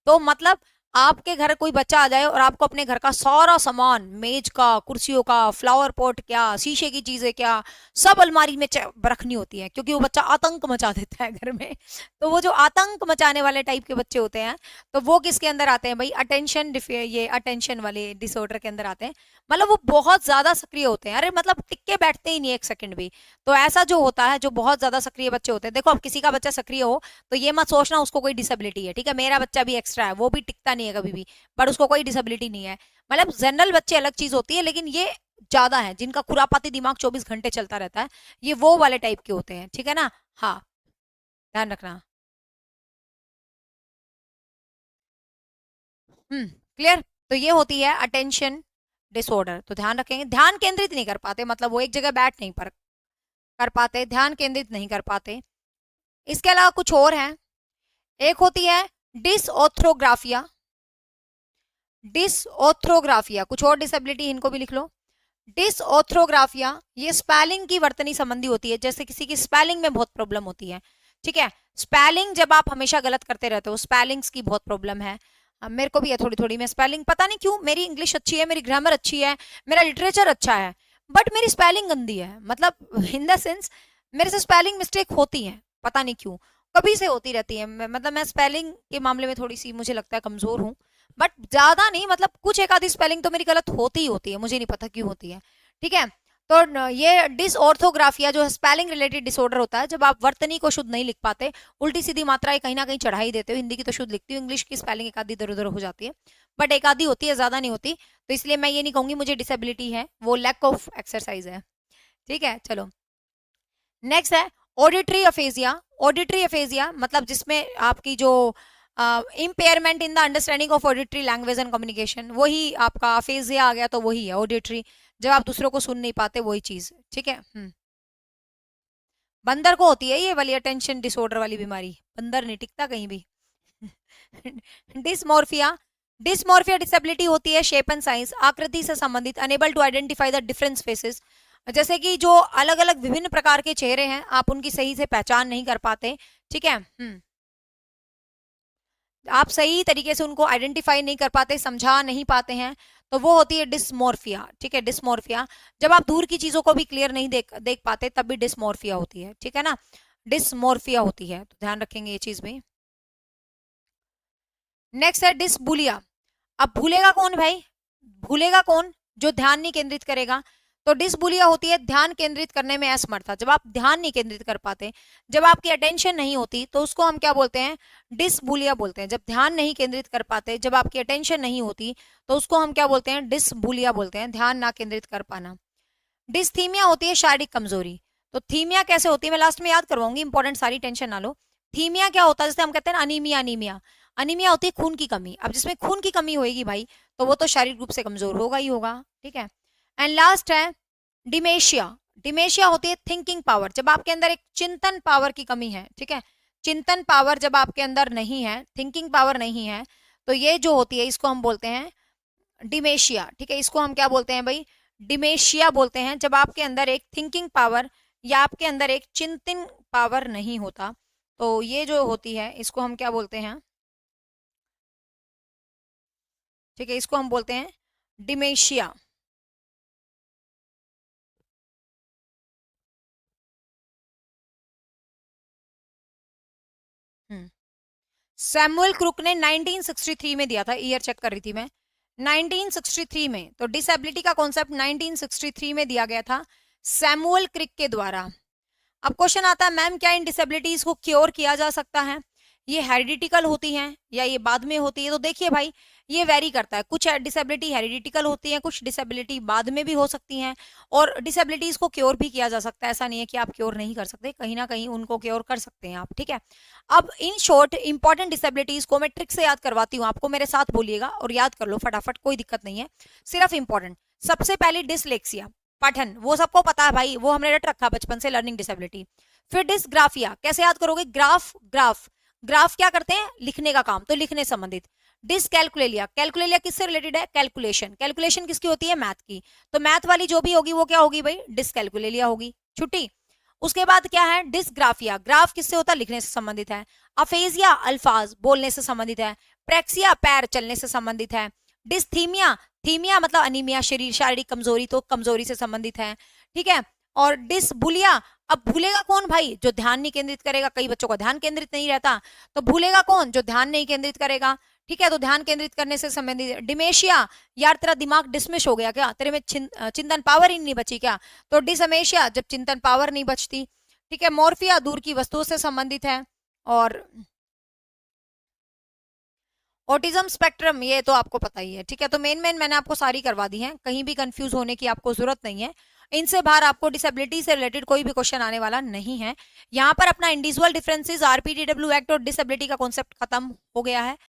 तो मतलब आपके घर कोई बच्चा आ जाए और आपको अपने घर का सारा सामान, मेज का, कुर्सियों का, फ्लावर पॉट क्या, शीशे की चीजें क्या, सब अलमारी में रखनी होती है, क्योंकि वो बच्चा आतंक मचा देता है घर में। तो वो जो आतंक मचाने वाले टाइप के बच्चे होते हैं, तो वो किसके अंदर आते हैं भाई? अटेंशन, ये अटेंशन वाले डिसऑर्डर के अंदर आते हैं। मतलब वो बहुत ज्यादा सक्रिय होते हैं, अरे मतलब टिक के बैठते ही नहीं एक सेकंड भी। तो ऐसा जो होता है, जो बहुत ज्यादा सक्रिय बच्चे होते हैं, देखो अब किसी का बच्चा सक्रिय हो तो ये मत सोचना उसको कोई डिसेबिलिटी है, ठीक है? मेरा बच्चा भी एक्स्ट्रा है, वो भी टिकता नहीं है कभी भी, पर उसको कोई डिसेबिलिटी नहीं है। मतलब जनरल बच्चे अलग चीज होती है, लेकिन ये ज्यादा है जिनका खुरापाती दिमाग 24 घंटे चलता रहता है, ये वो वाले टाइप के होते हैं, ठीक है ना? हाँ, ध्यान रखना। क्लियर? तो ये होती है अटेंशन डिसऑर्डर। तो ध्यान रखेंगे, ध्यान केंद्रित नहीं कर पाते, मतलब वो एक जगह बैठ नहीं पर कर पाते, ध्यान केंद्रित नहीं कर पाते। इसके अलावा कुछ और है, एक होती है डिसऑर्थोग्राफिया। डिसऑर्थोग्राफिया, कुछ और डिसेबिलिटी इनको भी लिख लो। डिसऑर्थोग्राफिया ये स्पेलिंग की वर्तनी संबंधी होती है, जैसे किसी की स्पेलिंग में बहुत प्रॉब्लम होती है, ठीक है? स्पेलिंग जब आप हमेशा गलत करते रहते हो, स्पेलिंग्स की बहुत प्रॉब्लम है। मेरे को भी है थोड़ी थोड़ी, मैं स्पेलिंग पता नहीं क्यों, मेरी इंग्लिश अच्छी है, मेरी ग्रामर अच्छी है, मेरा लिटरेचर अच्छा है, बट मेरी स्पेलिंग गंदी है। मतलब इन द सेंस मेरे से स्पेलिंग मिस्टेक होती है, पता नहीं क्यों, कभी से होती रहती है। मतलब मैं स्पेलिंग के मामले में थोड़ी सी मुझे लगता है कमजोर हूँ, बट ज्यादा नहीं, मतलब कुछ एक आधी स्पेलिंग तो मेरी गलत होती ही होती है, मुझे नहीं पता क्यों होती है, ठीक है? तो ये डिसऑर्थोग्राफिया जो है स्पेलिंग रिलेटेड डिसऑर्डर होता है, जब आप वर्तनी को शुद्ध नहीं लिख पाते, उल्टी सीधी मात्राएं कहीं ना कहीं चढ़ा ही देते हो। हिंदी की तो शुद्ध लिखती हूँ, इंग्लिश की स्पेलिंग एक आधी इधर उधर हो जाती है, बट एक आधी होती है, ज्यादा नहीं होती। तो इसलिए मैं ये नहीं कहूंगी मुझे डिसेबिलिटी है, वो लैक ऑफ एक्सरसाइज है, ठीक है? चलो, नेक्स्ट है ऑडिटरी अफेजिया। ऑडिटरी अफेजिया मतलब जिसमें आपकी जो impairment in the understanding of auditory language and communication, वही आपका अफेजिया आ गया, तो वही है ऑडिटरी, जब आप दूसरों को सुन नहीं पाते, वही चीज, ठीक है? बंदर को होती है ये वाली अटेंशन डिसऑर्डर वाली बीमारी, बंदर नहीं टिकता कहीं भी। डिसमोर्फिया, डिसमोर्फिया डिसेबिलिटी होती है शेप एंड साइज, आकृति से संबंधित, unable to identify the difference faces, जैसे कि जो अलग अलग विभिन्न प्रकार के चेहरे हैं, आप उनकी सही से पहचान नहीं कर पाते, ठीक है? आप सही तरीके से उनको आइडेंटिफाई नहीं कर पाते, समझा नहीं पाते हैं, तो वो होती है डिस्मोर्फिया, ठीक है? डिस्मोर्फिया जब आप दूर की चीजों को भी क्लियर नहीं देख देख पाते, तब भी डिस्मोर्फिया होती है, ठीक है ना? डिस्मोर्फिया होती है, तो ध्यान रखेंगे ये चीज भी। नेक्स्ट है डिसबुलिया। अब भूलेगा कौन भाई? भूलेगा कौन? जो ध्यान नहीं केंद्रित करेगा। तो डिसबुलिया होती है ध्यान केंद्रित करने में असमर्थता, जब आप ध्यान नहीं केंद्रित कर पाते, जब आपकी अटेंशन नहीं होती, तो उसको हम क्या बोलते हैं? डिसबुलिया बोलते हैं। जब ध्यान नहीं केंद्रित कर पाते, जब आपकी अटेंशन नहीं होती, तो उसको हम क्या बोलते हैं? डिसबुलिया बोलते हैं, ध्यान ना केंद्रित कर पाना। डिस्थीमिया होती है शारीरिक कमजोरी। तो थीमिया कैसे होती है, मैं लास्ट में याद करवाऊंगी, इंपॉर्टेंट, सारी टेंशन ना लो। थीमिया क्या होता है? जैसे हम कहते हैं ना अनीमिया, अनीमिया, अनीमिया होती है खून की कमी। अब जिसमें खून की कमी होगी भाई, तो वो तो शारीरिक रूप से कमजोर होगा ही होगा, ठीक है? एंड लास्ट है डिमेशिया। डिमेशिया होती है थिंकिंग पावर, जब आपके अंदर एक चिंतन पावर की कमी है, ठीक है? चिंतन पावर जब आपके अंदर नहीं है, थिंकिंग पावर नहीं है, तो ये जो होती है इसको हम बोलते हैं डिमेशिया, ठीक है? इसको हम क्या बोलते हैं भाई? डिमेशिया बोलते हैं, जब आपके अंदर एक थिंकिंग पावर या आपके अंदर एक चिंतन पावर नहीं होता, तो ये जो होती है इसको हम क्या बोलते हैं? ठीक है, इसको हम बोलते हैं डिमेशिया। हम्म सैमुअल क्रुक ने 1963 में दिया था, ईयर चेक कर रही थी मैं, 1963 में। तो डिसेबिलिटी का कॉन्सेप्ट 1963 में दिया गया था सैमुअल क्रिक के द्वारा। अब क्वेश्चन आता है, मैम क्या इन डिसेबिलिटीज को क्योर किया जा सकता है? ये हेरिडिटिकल होती हैं या ये बाद में होती है? तो देखिए भाई, ये वेरी करता है, कुछ डिसेबिलिटी हेरिडिटिकल होती है, कुछ डिसेबिलिटी बाद में भी हो सकती हैं, और डिसेबिलिटीज को क्योर भी किया जा सकता है, ऐसा नहीं है कि आप क्योर नहीं कर सकते, कहीं ना कहीं उनको क्योर कर सकते हैं आप, ठीक है? अब इन शॉर्ट इंपॉर्टेंट डिसेबिलिटीज को मैं ट्रिक से याद करवाती हूँ आपको, मेरे साथ बोलिएगा और याद कर लो फटाफट, कोई दिक्कत नहीं है, सिर्फ इंपॉर्टेंट। सबसे पहले डिसलेक्सिया, पठन, वो सबको पता है भाई, वो हमने रट रखा बचपन से, लर्निंग डिसेबिलिटी। फिर डिसग्राफिया, कैसे याद करोगे? ग्राफ, ग्राफ, ग्राफ क्या करते हैं? लिखने का काम, तो लिखने संबंधित। डिसकैलकुलेलिया, कैलकुलेलिया किससे रिलेटेड है? कैलकुलेशन, कैलकुलेशन किसकी होती है? मैथ की, तो मैथ वाली जो भी होगी वो क्या होगी भाई? डिसकैलकुलेलिया होगी, छुट्टी। उसके बाद क्या है? डिसग्राफिया, ग्राफ किससे होता है? लिखने से संबंधित है। अफेजिया, अल्फाज बोलने से संबंधित है। एप्रेक्सिया पैर चलने से संबंधित है। डिस्थीमिया, थीमिया मतलब अनीमिया, शरीर शारीरिक कमजोरी, तो कमजोरी से संबंधित है, ठीक है। और डिसबुलिया, अब भूलेगा कौन भाई, जो ध्यान नहीं केंद्रित करेगा, कई बच्चों का ध्यान केंद्रित नहीं रहता, तो भूलेगा कौन, जो ध्यान नहीं केंद्रित करेगा, ठीक है। तो ध्यान केंद्रित करने से संबंधित। डिमेशिया, यार तेरा दिमाग डिसमिस हो गया क्या, तेरे में चिंतन पावर ही नहीं बची क्या, तो डिसमेशिया, जब चिंतन पावर नहीं बचती, ठीक है। मोर्फिया, दूर की वस्तुओं से संबंधित है। और ऑटिज्म स्पेक्ट्रम, ये तो आपको पता ही है, ठीक है। तो मेन मैंने आपको सारी करवा दी है, कहीं भी कंफ्यूज होने की आपको जरूरत नहीं है। इनसे बाहर आपको डिसेबिलिटी से रिलेटेड कोई भी क्वेश्चन आने वाला नहीं है। यहाँ पर अपना इंडिविजुअल डिफरेंसेस, आरपीटीडब्ल्यू एक्ट और डिसेबिलिटी का कॉन्सेप्ट खत्म हो गया है।